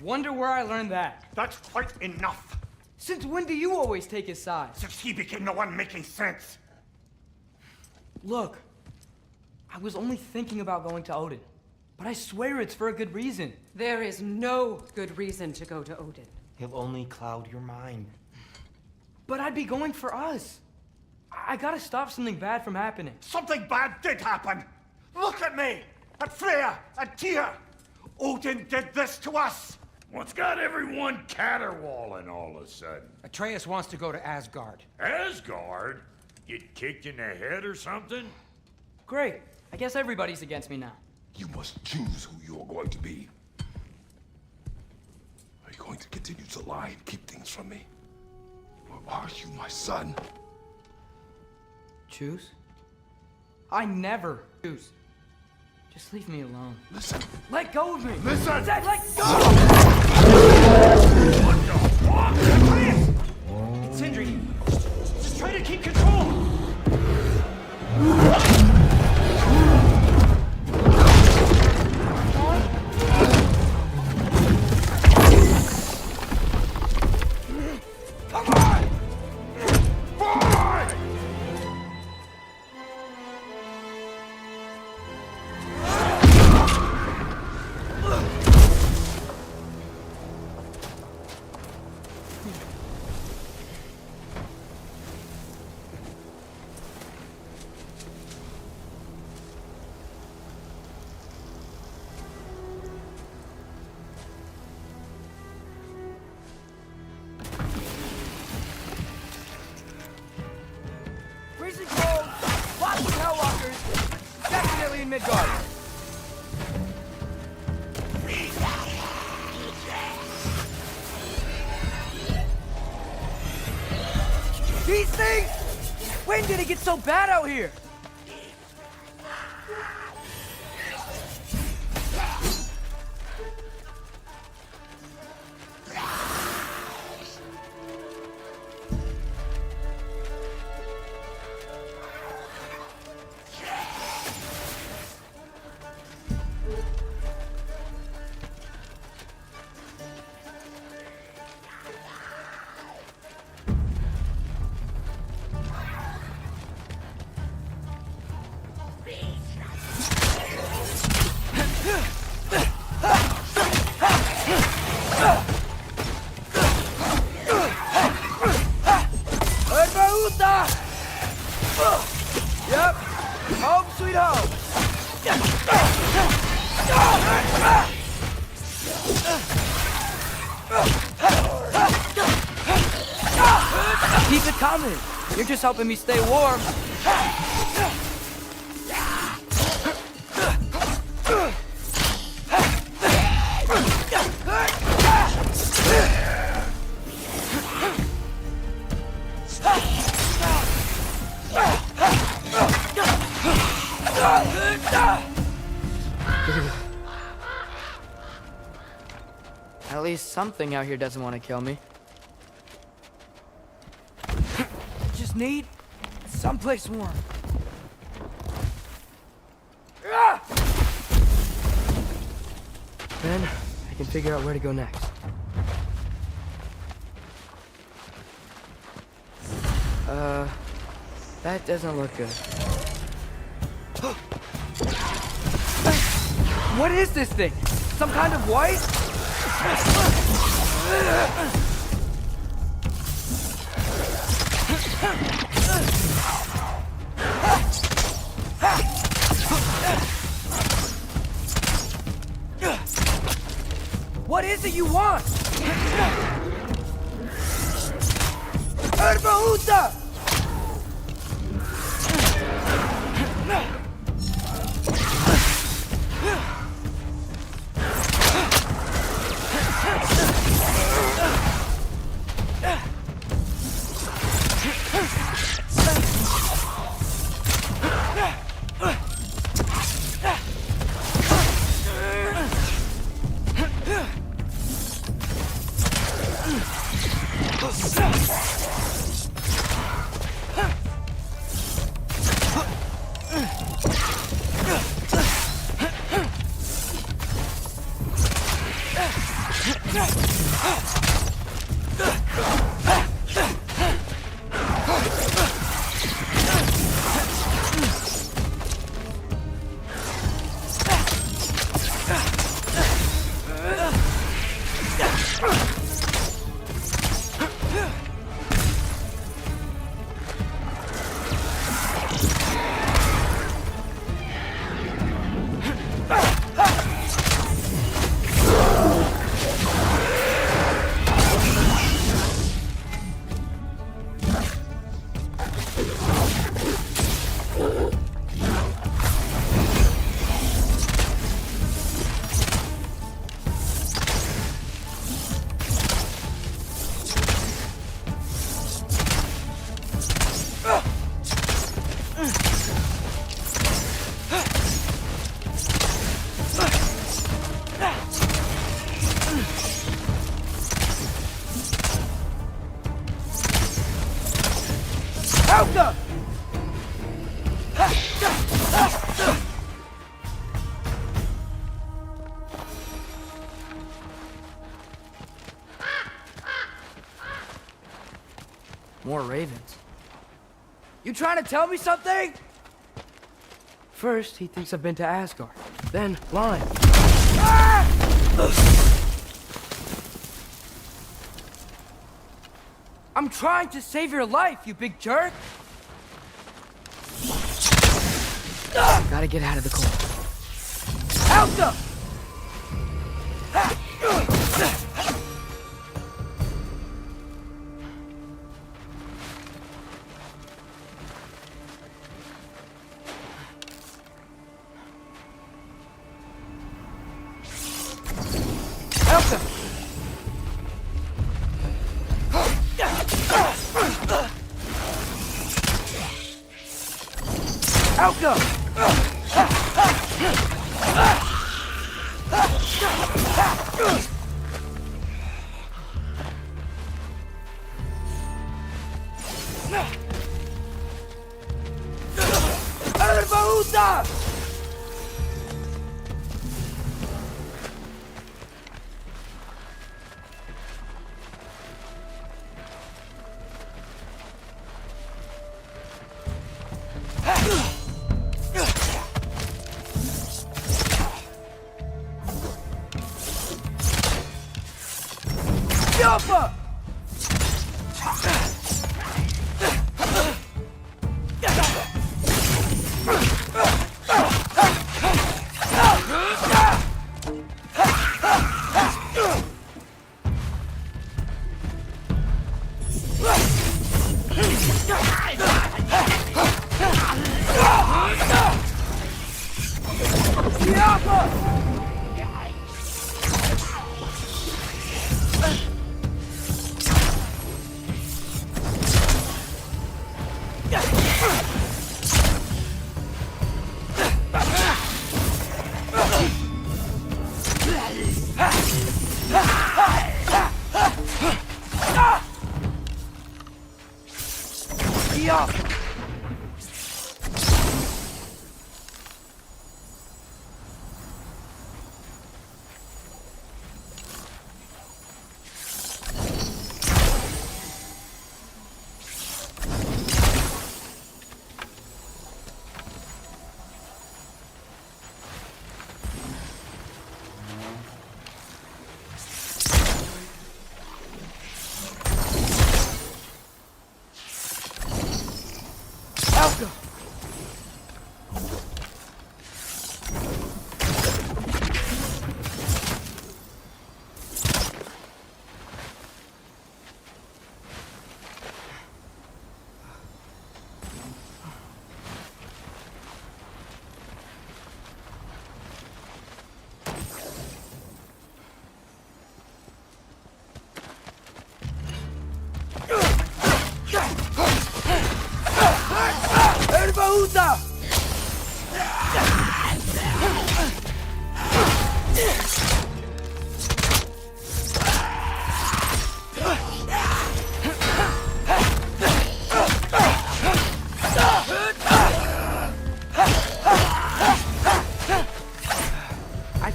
Wonder where I learned that. That's quite enough. Since when do you always take his side? Since he became the one making sense. Look, I was only thinking about going to Odin, but I swear it's for a good reason. There is no good reason to go to Odin. He'll only cloud your mind. But I'd be going for us. I gotta stop something bad from happening. Something bad did happen. Look at me, at Freya, at Tyr. Odin did this to us. What's got everyone caterwauling all of a sudden? Atreus wants to go to Asgard. Asgard? Get kicked in the head or something? Great. I guess everybody's against me now. You must choose who you are going to be. Are you going to continue to lie and keep things from me? Or are you my son? Choose? I never choose. Just leave me alone. Listen. Let go of me! Listen! Dad, let go! What the fuck? Atreus! It's hindering you. Just try to keep control! Come on! Fine! Freezing cold, lots of Hellwalkers, definitely in Midgard. These things! When did it get so bad out here? Yep, home sweet home. Keep it coming. You're just helping me stay warm. At least something out here doesn't want to kill me. Just need someplace warm. Then I can figure out where to go next. That doesn't look good. What is this thing? Some kind of white? What is it you want? Erbahuta! More ravens. You trying to tell me something? First, he thinks I've been to Asgard. Then, lying. Ah! I'm trying to save your life, you big jerk! Gotta get out of the cold. Out the!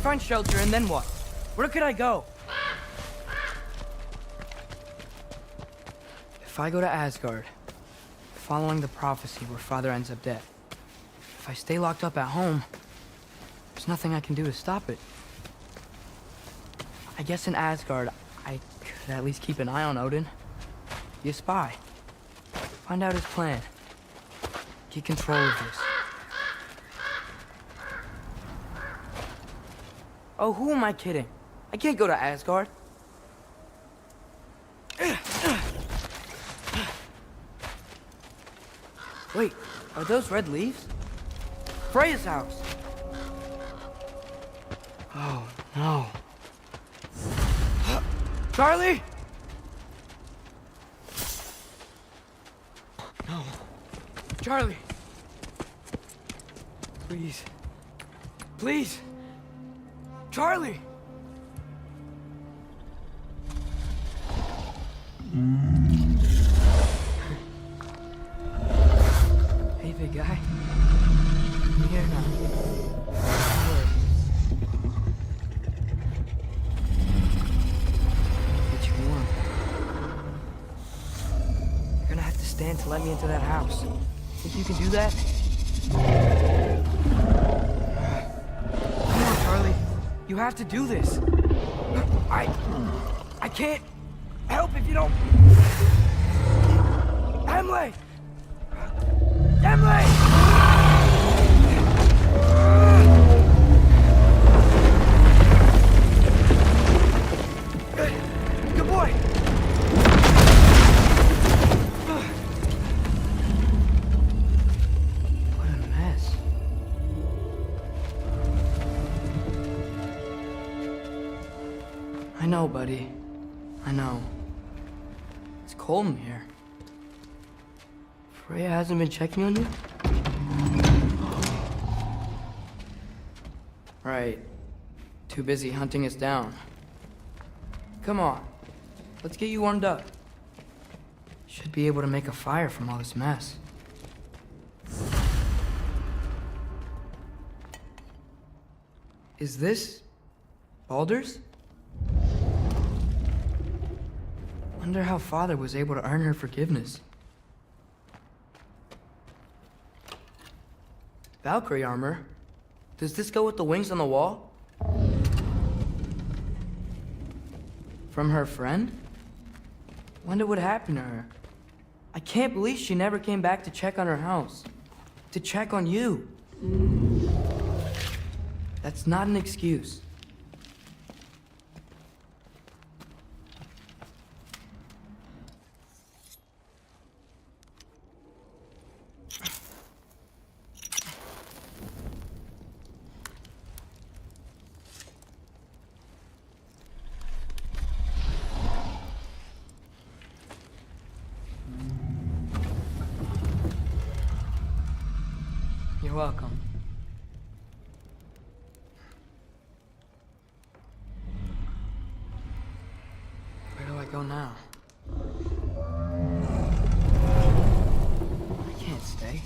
find shelter, and then what? Where could I go? If I go to Asgard, following the prophecy where Father ends up dead, if I stay locked up at home, there's nothing I can do to stop it. I guess in Asgard, I could at least keep an eye on Odin. Be a spy. Find out his plan. Get control of this. Oh, who am I kidding? I can't go to Asgard. Wait, are those red leaves? Freya's house! Oh, no. Charlie! No. Charlie! Please. Please! Charlie! Hey, big guy. I'm here now. Don't worry. Get you warm. You're gonna have to stand to let me into that house. Think you can do that? Come on, Charlie. You have to do this. I can't help if you don't. Emily! Emily! Good boy! What a mess. I know, buddy. I know. It's cold in here. Freya hasn't been checking on you? Right. Too busy hunting us down. Come on. Let's get you warmed up. Should be able to make a fire from all this mess. Is this Baldur's? Wonder how Father was able to earn her forgiveness. Valkyrie armor? Does this go with the wings on the wall? From her friend? Wonder what happened to her. I can't believe she never came back to check on her house. To check on you. That's not an excuse. You're welcome. Where do I go now? I can't stay.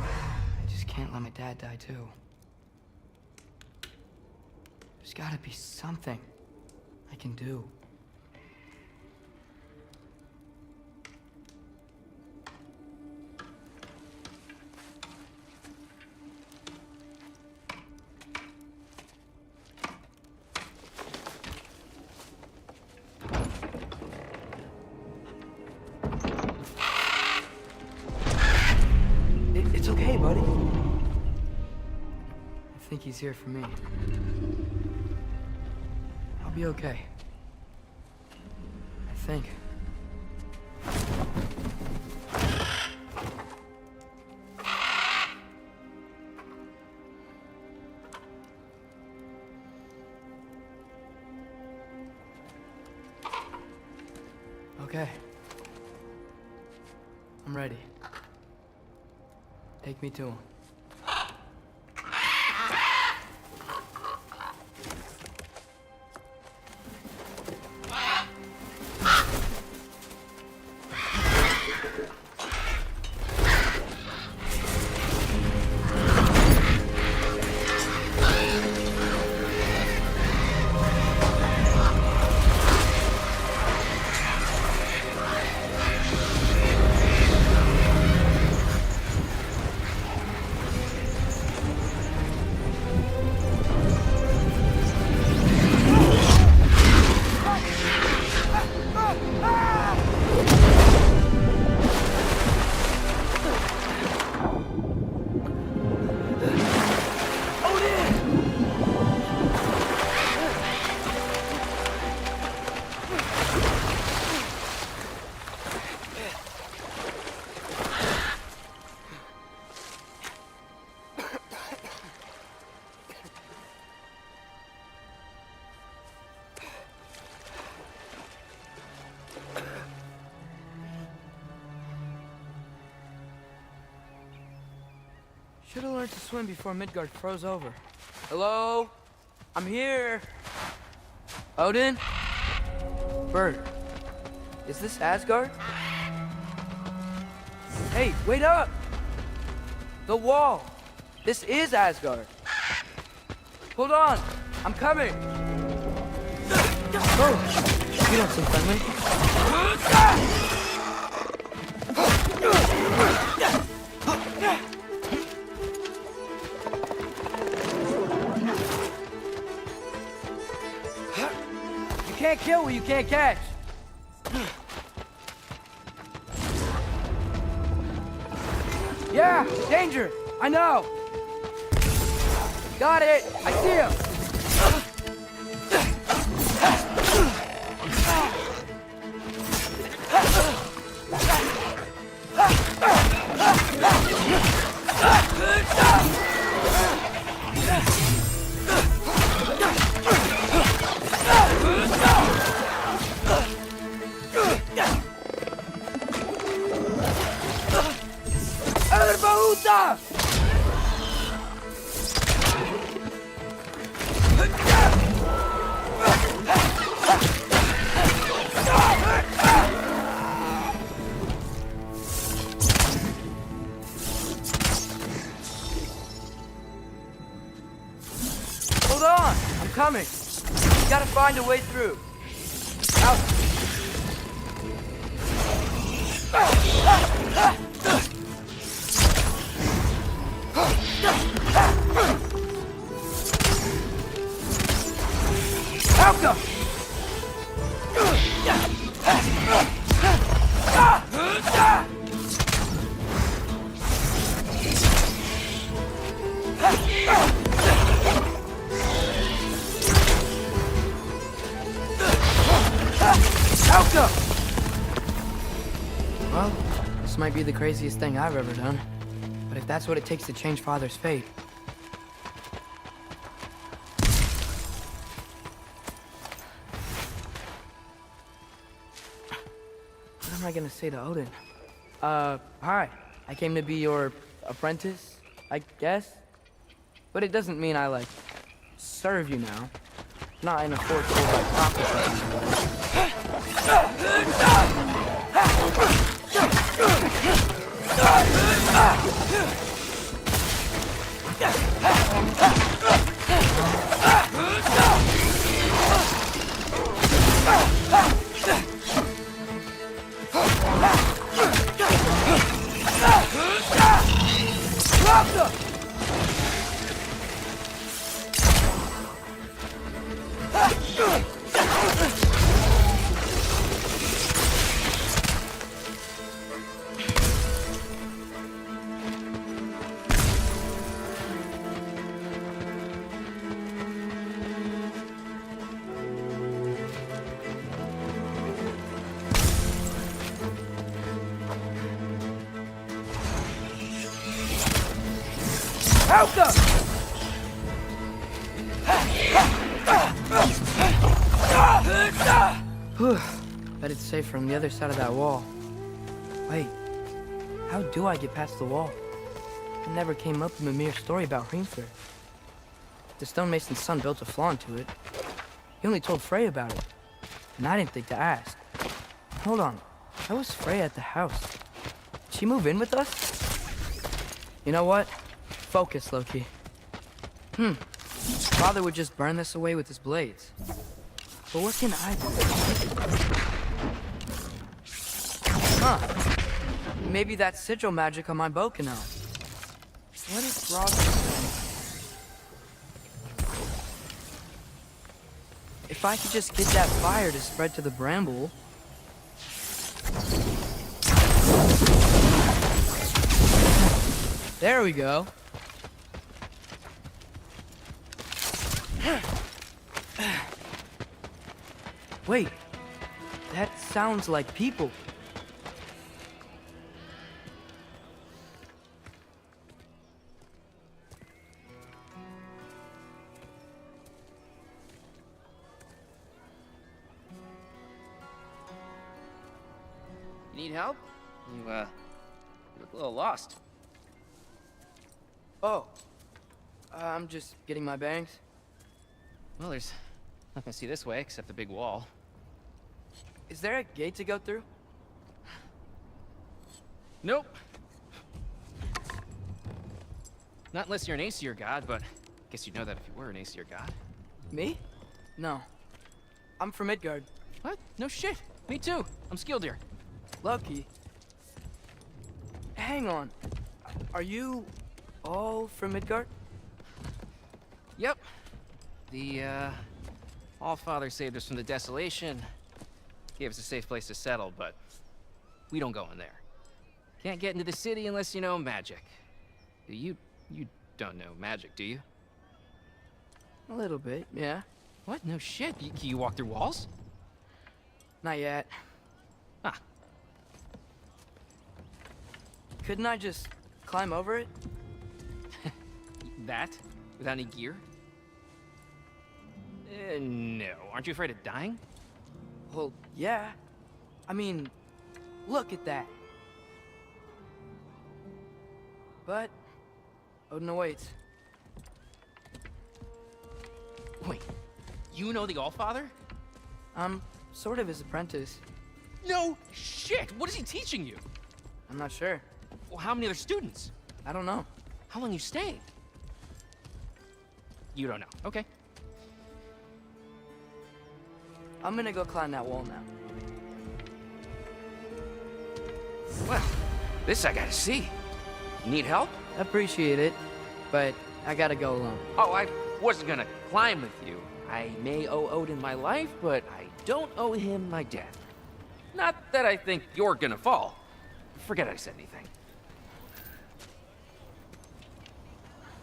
I just can't let my dad die too. There's gotta be something I can do. It's okay, buddy. I think he's here for me. I'll be okay. I think. Okay. I'm ready. Take me to him. Should've learned to swim before Midgard froze over. Hello? I'm here. Odin? Bird. Is this Asgard? Hey, wait up! The wall! This is Asgard! Hold on! I'm coming! Oh! You don't seem friendly. You can't kill what you can't catch! Yeah! Danger! I know! Got it! I see him! Erbaúta! Hold on! I'm coming! You gotta find a way through. Out! Helka! Helka! Well, this might be the craziest thing I've ever done. But if that's what it takes to change Father's fate... What am I gonna say to Odin? Hi. I came to be your apprentice, I guess? But it doesn't mean I, like, serve you now. Not in a foretold by prophecy. Helka! Bet it's safer on the other side of that wall. Wait, how do I get past the wall? It never came up in Mimir's story about Hrimthur. The stonemason's son built a flaw into it. He only told Frey about it, and I didn't think to ask. Hold on, how was Frey at the house? Did she move in with us? You know what? Focus, Loki. Father would just burn this away with his blades. But what can I do? Huh. Maybe that sigil magic on my bow can help. What is wrong? If I could just get that fire to spread to the bramble... There we go. Wait, that sounds like people. You need help? You look a little lost. Oh. I'm just getting my bearings. Well, there's nothing to see this way except the big wall. Is there a gate to go through? Nope. Not unless you're an Aesir god, but I guess you'd know that if you were an Aesir god. Me? No. I'm from Midgard. What? No shit. Me too. I'm Skildir. Lucky. Hang on. Are you all from Midgard? Yep. The, Allfather saved us from the desolation. Gave us a safe place to settle, but we don't go in there. Can't get into the city unless you know magic. You don't know magic, do you? A little bit, yeah. What? No shit. Can you walk through walls? Not yet. Ah. Couldn't I just climb over it? That? Without any gear? No. Aren't you afraid of dying? Well, yeah. I mean, look at that. But, Odin awaits. Wait, you know the Allfather? I'm sort of his apprentice. No shit! What is he teaching you? I'm not sure. Well, how many other students? I don't know. How long you staying? You don't know. Okay. I'm gonna go climb that wall now. Well, this I gotta see. Need help? Appreciate it, but I gotta go alone. Oh, I wasn't gonna climb with you. I may owe Odin my life, but I don't owe him my death. Not that I think you're gonna fall. Forget I said anything.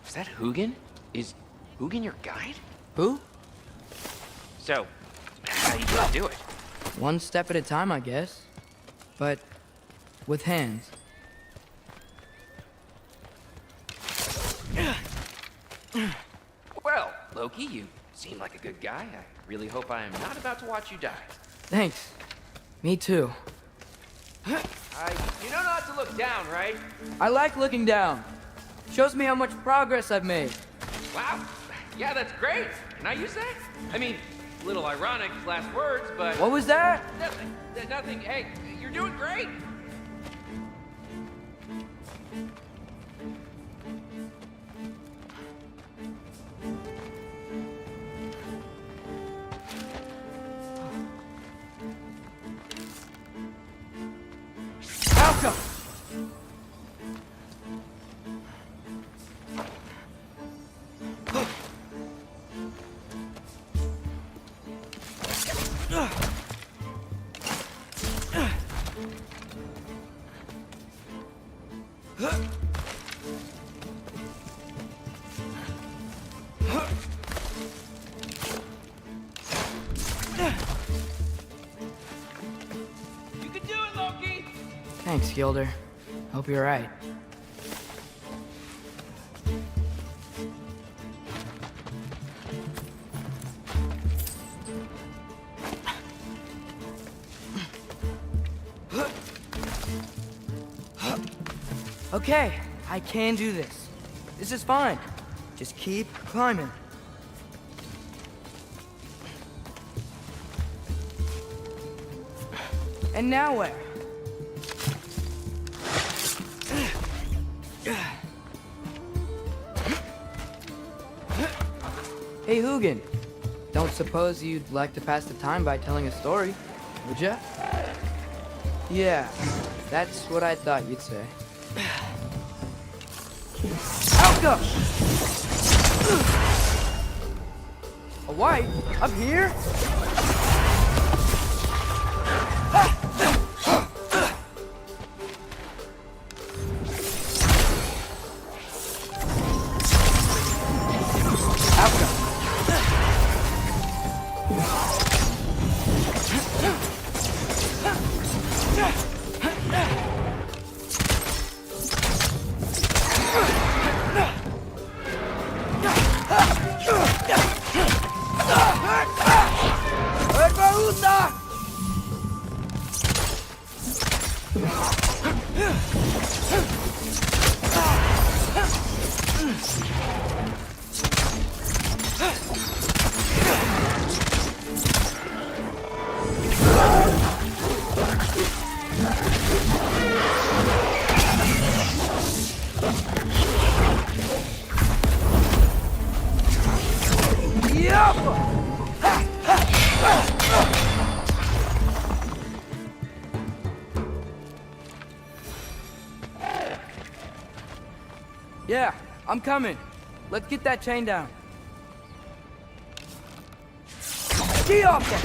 Is that Hugin? Is Hugin your guide? Who? So, how you gonna do it? One step at a time, I guess. But with hands. Well, Loki, you seem like a good guy. I really hope I am not about to watch you die. Thanks. Me too. You know not to look down, right? I like looking down. Shows me how much progress I've made. Wow. Yeah, that's great. Can I use that? I mean, a little ironic, last words, but... What was that? Nothing. Nothing. Hey, you're doing great. Malcolm! You can do it, Loki! Thanks, Gilder. Hope you're right. Okay, I can do this. This is fine. Just keep climbing. And now where? Hey, Hugin. Don't suppose you'd like to pass the time by telling a story, would ya? Yeah, that's what I thought you'd say. Alka! A white? Up here? Yeah, I'm coming. Let's get that chain down. Get off there!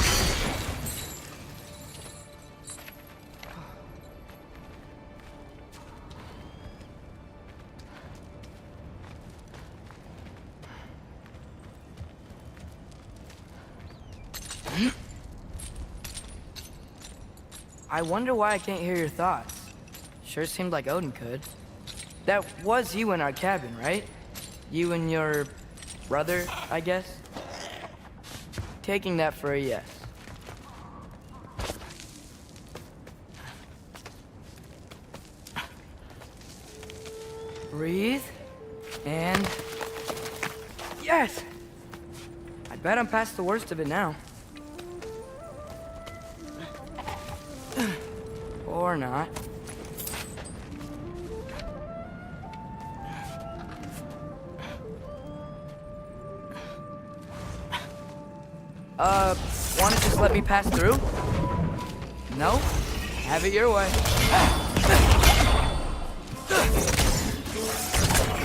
I wonder why I can't hear your thoughts. Sure seemed like Odin could. That was you in our cabin, right? You and your brother, I guess? Taking that for a yes. Breathe. And... yes! I bet I'm past the worst of it now. Or not. Wanna just let me pass through? No? Have it your way.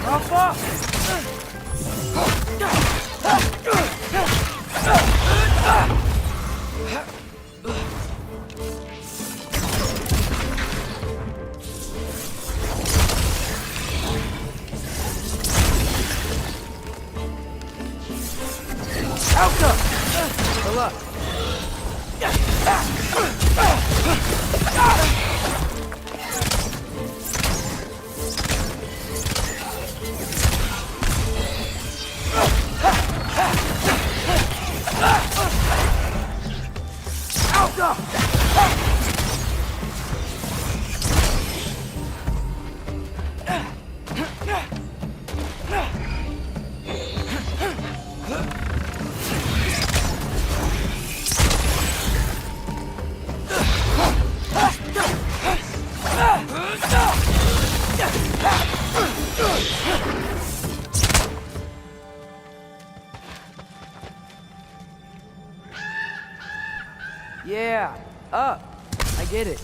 Hop off! Alka! Good luck. Alka! Yeah, up. I get it.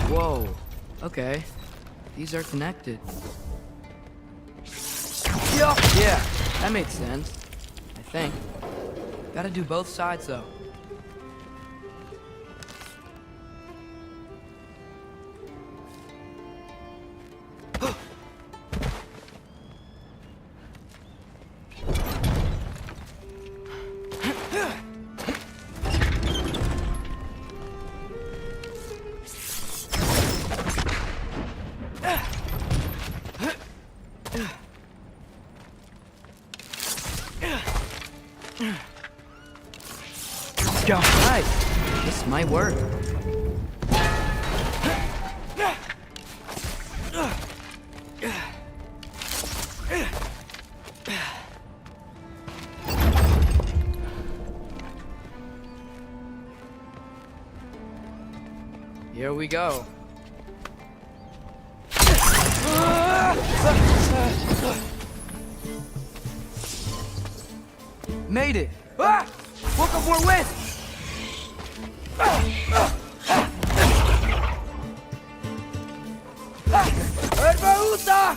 Whoa. Okay. These are connected. Yeah, that made sense. I think. Gotta do both sides, though. Right. This might work. Here we go. Made it! Ah! Woke up more wind! Herbaúta!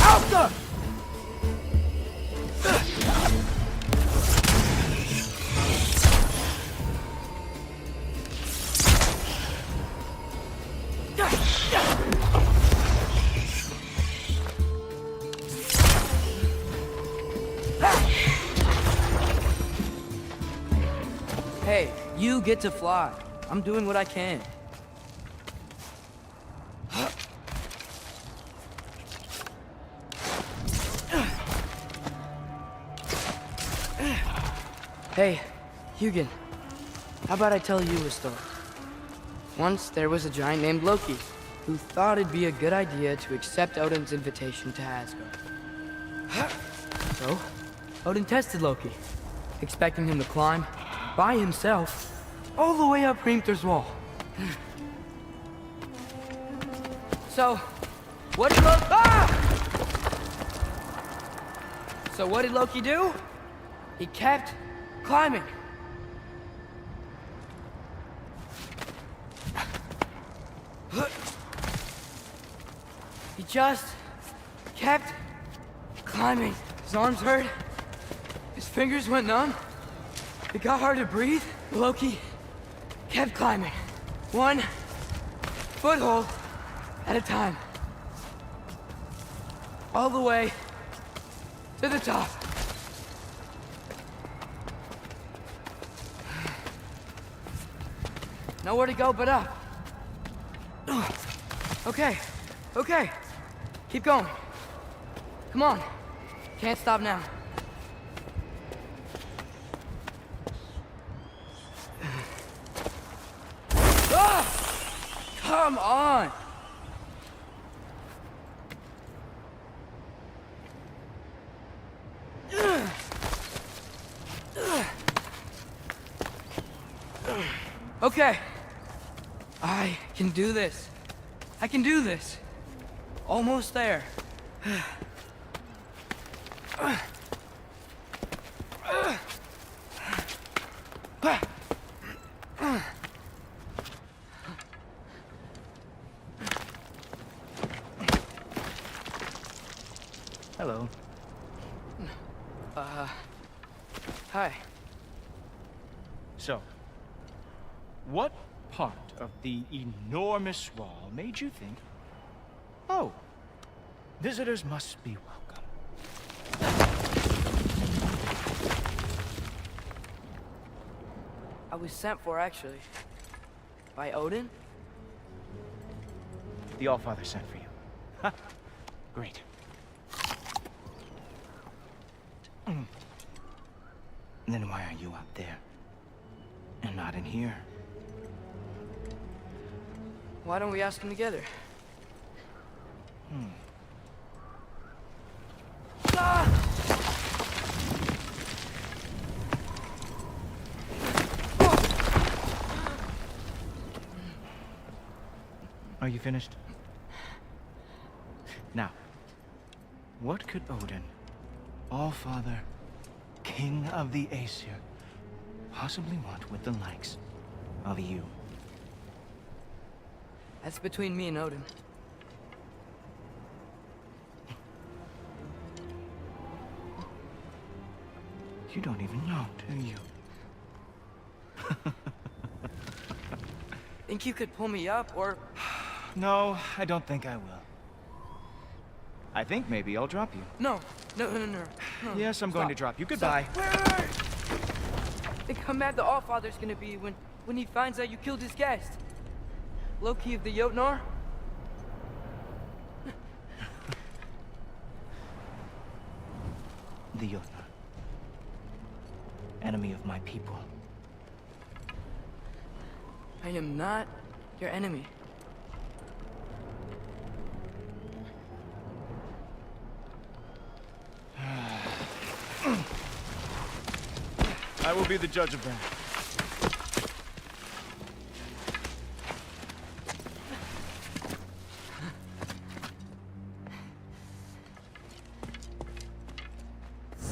Alta! Hey, you get to fly. I'm doing what I can. Hey, Hugin, how about I tell you a story? Once there was a giant named Loki, who thought it'd be a good idea to accept Odin's invitation to Asgard. So, Odin tested Loki, expecting him to climb, by himself, all the way up Hrimthur's wall. So, what did Loki do? He kept climbing. He just kept climbing. His arms hurt. His fingers went numb. It got hard to breathe. Loki kept climbing. One foothold at a time. All the way to the top. Nowhere to go but up. Okay, okay. Keep going. Come on. Can't stop now. Ah! Come on! Okay. I can do this. I can do this. Almost there. Hello. Hi. So, what part of the enormous wall made you think, oh, visitors must be welcome? I was sent for, actually. By Odin? The Allfather sent for you. Huh? Great. Then why are you up there? And not in here? Why don't we ask him together? Are you finished? Now, what could Odin, Allfather, King of the Aesir, possibly want with the likes of you? That's between me and Odin. You don't even know, do you? Think you could pull me up, or... No, I don't think I will. I think maybe I'll drop you. No. Yes, I'm going to drop you. Goodbye. Wait. Think how mad the Allfather's gonna be when he finds out you killed his guest. Loki of the Jotnar? The Jotnar. Enemy of my people. I am not your enemy. I will be the judge of that.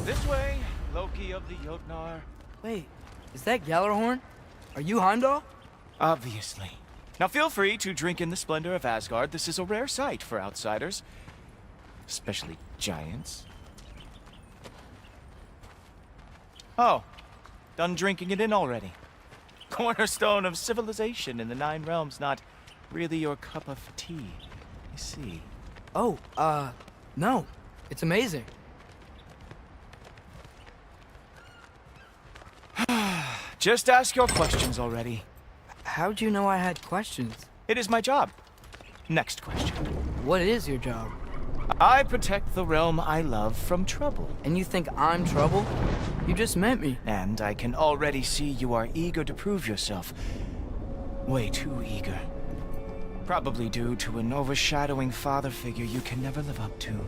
This way, Loki of the Jotnar. Wait, is that Gjallarhorn? Are you Heimdall? Obviously. Now feel free to drink in the splendor of Asgard. This is a rare sight for outsiders. Especially giants. Oh, done drinking it in already. Cornerstone of civilization in the Nine Realms, not really your cup of tea, I see. Oh, no. It's amazing. Just ask your questions already. How'd you know I had questions? It is my job. Next question. What is your job? I protect the realm I love from trouble. And you think I'm trouble? You just met me. And I can already see you are eager to prove yourself. Way too eager. Probably due to an overshadowing father figure you can never live up to.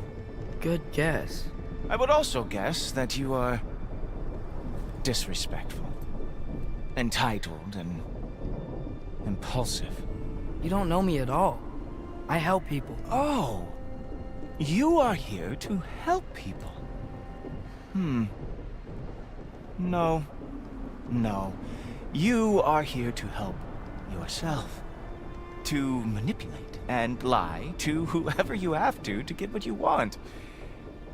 Good guess. I would also guess that you are disrespectful, entitled, and impulsive. You don't know me at all. I help people. Oh, you are here to help people. No. You are here to help yourself. To manipulate and lie to whoever you have to get what you want.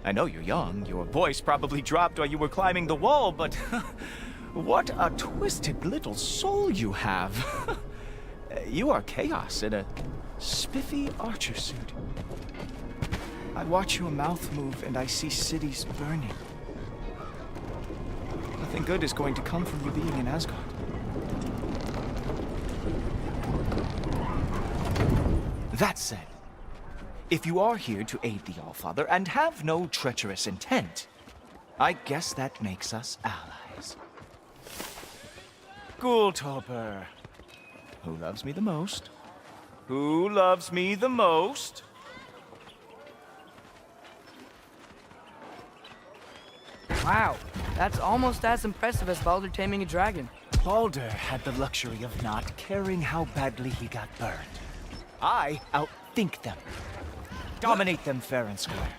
I know you're young, your voice probably dropped while you were climbing the wall, but what a twisted little soul you have. You are chaos in a spiffy archer suit. I watch your mouth move and I see cities burning. Nothing good is going to come from you being in Asgard. That said, if you are here to aid the Allfather and have no treacherous intent, I guess that makes us allies. Gultoper. Who loves me the most? Who loves me the most? Wow, that's almost as impressive as Baldur taming a dragon. Baldur had the luxury of not caring how badly he got burned. I outthink them. Dominate them fair and square.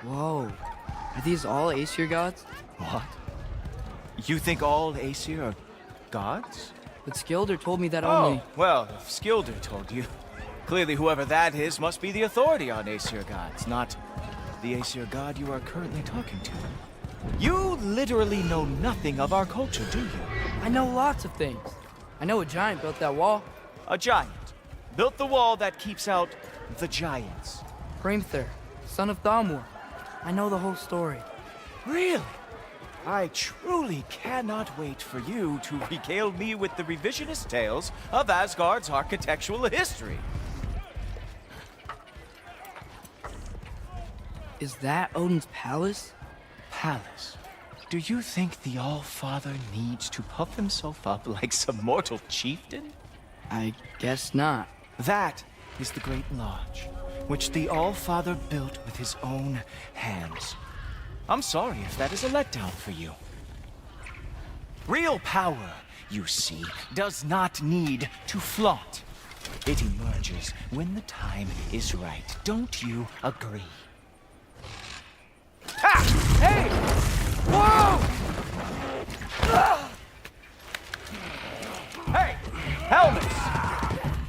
Whoa. Are these all Aesir gods? What? You think all Aesir are gods? But Skilder told me that only... Oh, well, if Skilder told you, clearly whoever that is must be the authority on Aesir gods, not the Aesir god you are currently talking to. You literally know nothing of our culture, do you? I know lots of things. I know a giant built that wall. A giant built the wall that keeps out the giants. Hrimthur, son of Thamur. I know the whole story. Really? I truly cannot wait for you to regale me with the revisionist tales of Asgard's architectural history. Is that Odin's palace? Palace? Do you think the All-Father needs to puff himself up like some mortal chieftain? I guess not. That is the Great Lodge, which the All-Father built with his own hands. I'm sorry if that is a letdown for you. Real power, you see, does not need to flaunt. It emerges when the time is right. Don't you agree? Ha! Hey! Whoa! Hey! Helmets!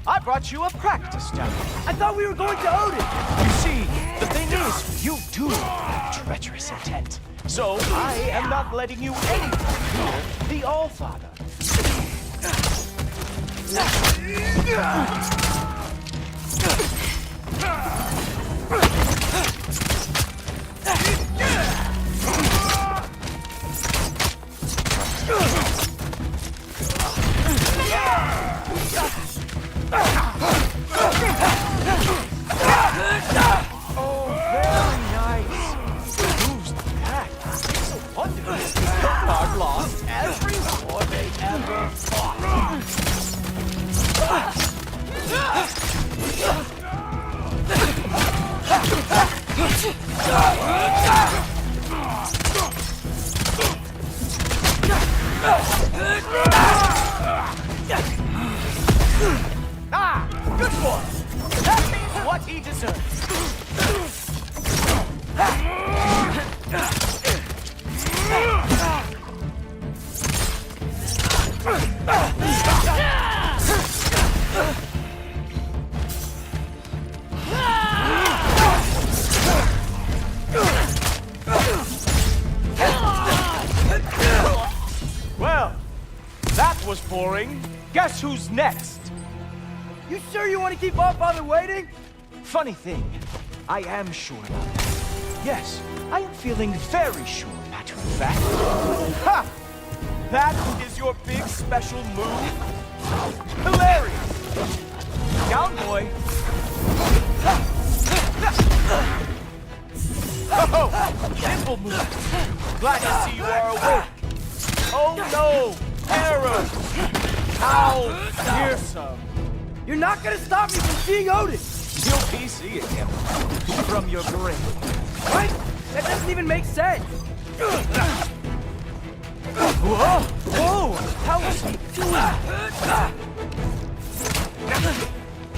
I brought you a practice down. I thought we were going to Odin! You see, the thing is, you do have treacherous intent. So I am not letting you anything near the All-Father. Oh, very nice. Who's that? So wonderful. I've lost every war they ever fought. Ah, good boy. That means what he deserves. Well, that was boring. Guess who's next? You sure you want to keep All-Father waiting? Funny thing, I am sure about that. Yes, I am feeling very sure, matter of fact. Ha! That is your big special move? Hilarious! Down, boy! Oh, nimble move! Glad to see you are awake! Oh no! Arrows! How fearsome! You're not gonna stop me from seeing Odin! You'll be seeing him from your grave. What? That doesn't even make sense! Whoa! Whoa! How is he doing?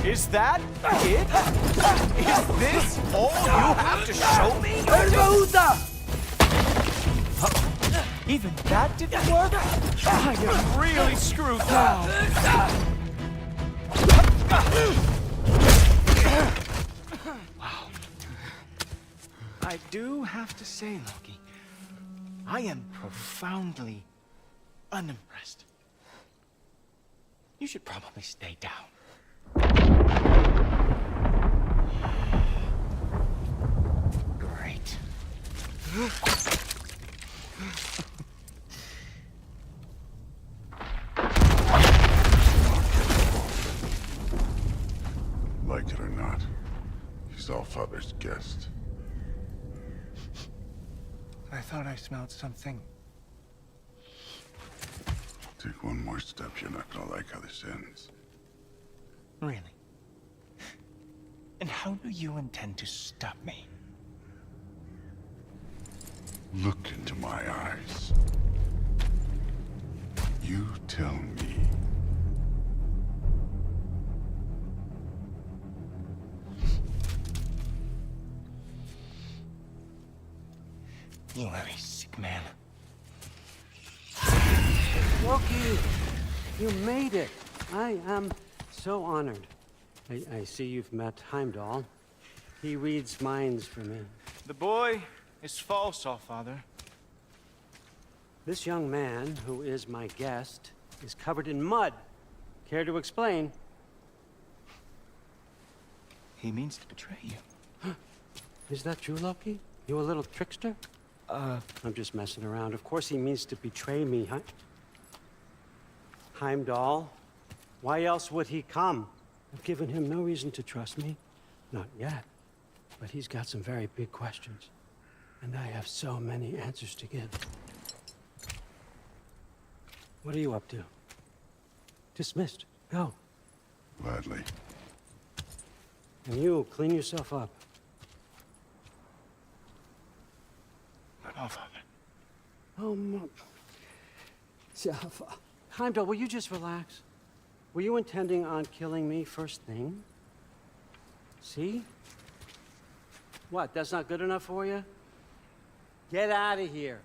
Is that it? Is this all you have to show me? Even that didn't work? I am really screwed now. Wow. I do have to say, Loki, I am profoundly unimpressed. You should probably stay down. Great. Like it or not, he's Allfather's guest. I thought I smelled something. Take one more step, you're not gonna like how this ends. Really? And how do you intend to stop me? Look into my eyes. You tell me. You are a sick man. Loki, you made it. I am so honored. I see you've met Heimdall. He reads minds for me. The boy is false, Allfather. This young man, who is my guest, is covered in mud. Care to explain? He means to betray you. Is that true, Loki? You a little trickster? I'm just messing around. Of course he means to betray me, huh? Heimdall? Why else would he come? I've given him no reason to trust me. Not yet. But he's got some very big questions. And I have so many answers to give. What are you up to? Dismissed. Go. Gladly. And you, clean yourself up. But Allfather. Heimdall, will you just relax? Were you intending on killing me first thing? See? What, that's not good enough for you? Get out of here.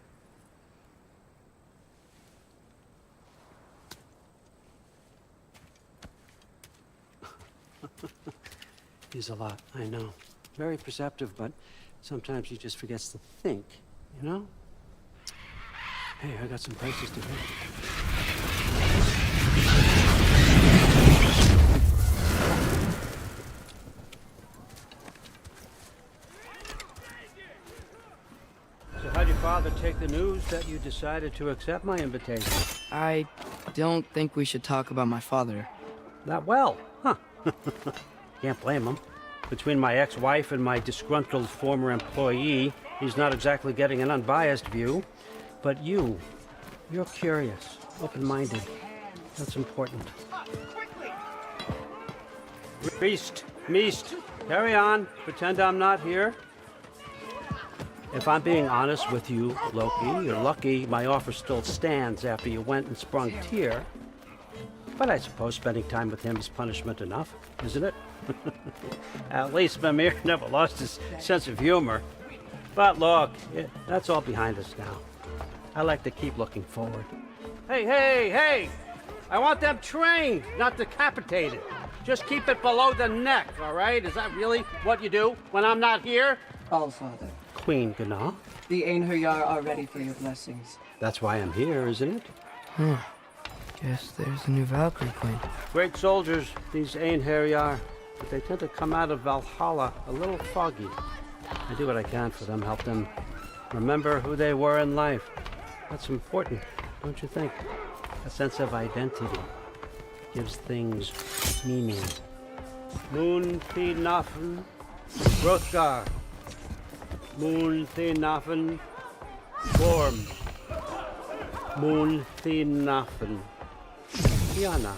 He's a lot, I know. Very perceptive, but sometimes he just forgets to think, you know? Hey, I got some places to go. So how'd your father take the news that you decided to accept my invitation? I don't think we should talk about my father. Not well, huh? Can't blame him. Between my ex-wife and my disgruntled former employee, he's not exactly getting an unbiased view. But you're curious, open-minded. That's important. Meest, carry on. Pretend I'm not here. If I'm being honest with you, Loki, you're lucky my offer still stands after you went and sprung Tyr. But I suppose spending time with him is punishment enough, isn't it? At least Mimir never lost his sense of humor. But look, that's all behind us now. I like to keep looking forward. Hey! I want them trained, not decapitated. Just keep it below the neck, all right? Is that really what you do when I'm not here? Allfather. Queen Gná. The Einherjar are ready for your blessings. That's why I'm here, isn't it? Guess there's a new Valkyrie Queen. Great soldiers, these Einherjar. But they tend to come out of Valhalla a little foggy. I do what I can for them, help them Remember who they were in life. That's important, don't you think? A sense of identity gives things meaning. Moon thi nafen, Hrothgar. Moon thi nafen, Gorm. Moon thi nafen, Tiana.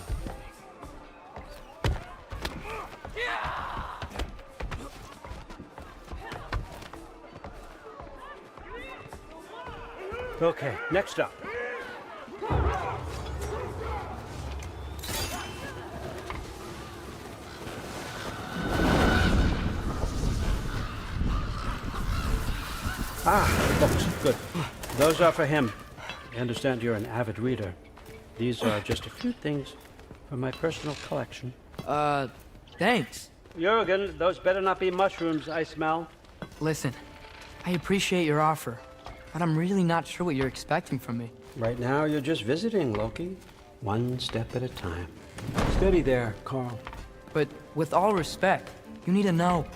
Okay, next up. Books. Good. Those are for him. I understand you're an avid reader. These are just a few things from my personal collection. Thanks. Jurgen, those better not be mushrooms I smell. Listen, I appreciate your offer, but I'm really not sure what you're expecting from me. Right now, you're just visiting, Loki. One step at a time. Steady there, Carl. But with all respect, you need to know,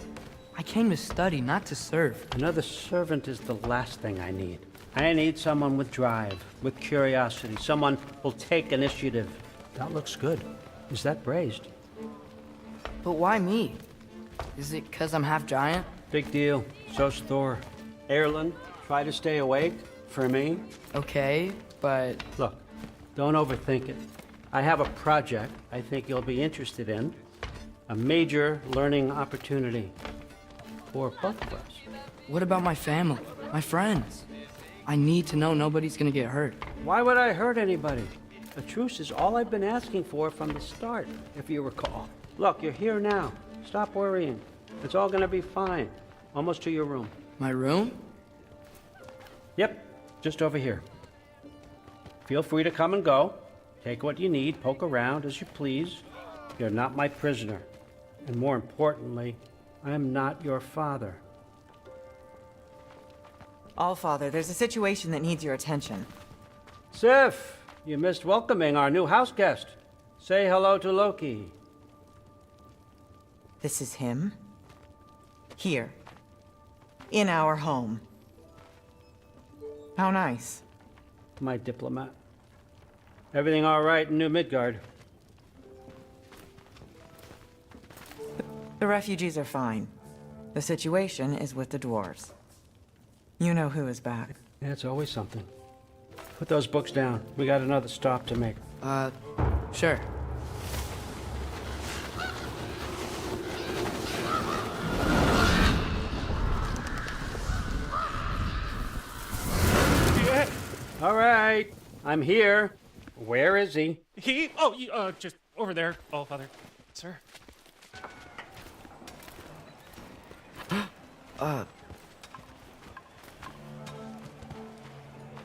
I came to study, not to serve. Another servant is the last thing I need. I need someone with drive, with curiosity, someone who'll take initiative. That looks good. Is that braised? But why me? Is it 'cause I'm half giant? Big deal. So's Thor. Erlen, try to stay awake for me. Okay, but... Look, don't overthink it. I have a project I think you'll be interested in. A major learning opportunity for both of us. What about my family, my friends? I need to know nobody's gonna get hurt. Why would I hurt anybody? A truce is all I've been asking for from the start, if you recall. Look, you're here now. Stop worrying. It's all gonna be fine. Almost to your room. My room? Yep, just over here. Feel free to come and go. Take what you need, poke around as you please. You're not my prisoner. And more importantly, I'm not your father. Allfather, there's a situation that needs your attention. Sif, you missed welcoming our new house guest. Say hello to Loki. This is him. Here. In our home. How nice. My diplomat. Everything all right in New Midgard? The refugees are fine. The situation is with the dwarves. You know who is back. Yeah, it's always something. Put those books down. We got another stop to make. Sure. All right, I'm here. Where is he? Just over there, Allfather, sir.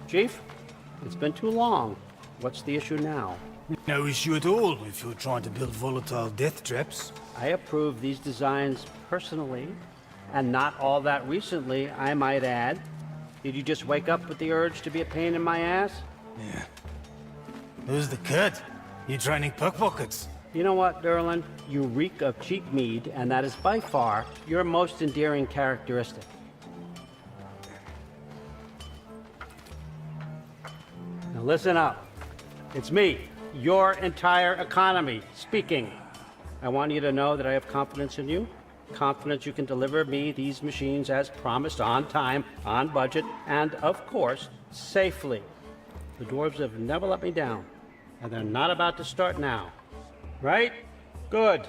Chief, it's been too long. What's the issue now? No issue at all if you're trying to build volatile death traps. I approve these designs personally, and not all that recently, I might add. Did you just wake up with the urge to be a pain in my ass? Yeah. Who's the cut? You training pickpockets? You know what, Derlin? You reek of cheap mead, and that is by far your most endearing characteristic. Now listen up. It's me, your entire economy, speaking. I want you to know that I have confidence in you. Confidence you can deliver me these machines as promised, on time, on budget, and of course, safely. The dwarves have never let me down, and they're not about to start now. Right? Good.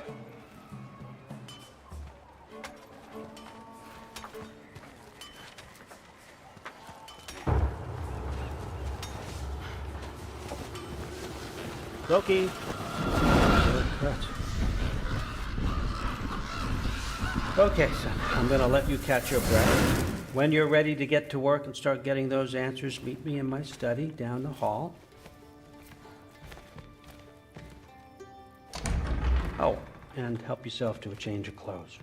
Loki. Okay, son. I'm gonna let you catch your breath. When you're ready to get to work and start getting those answers, meet me in my study down the hall. Oh, and help yourself to a change of clothes.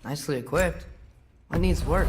Nicely equipped. What needs work?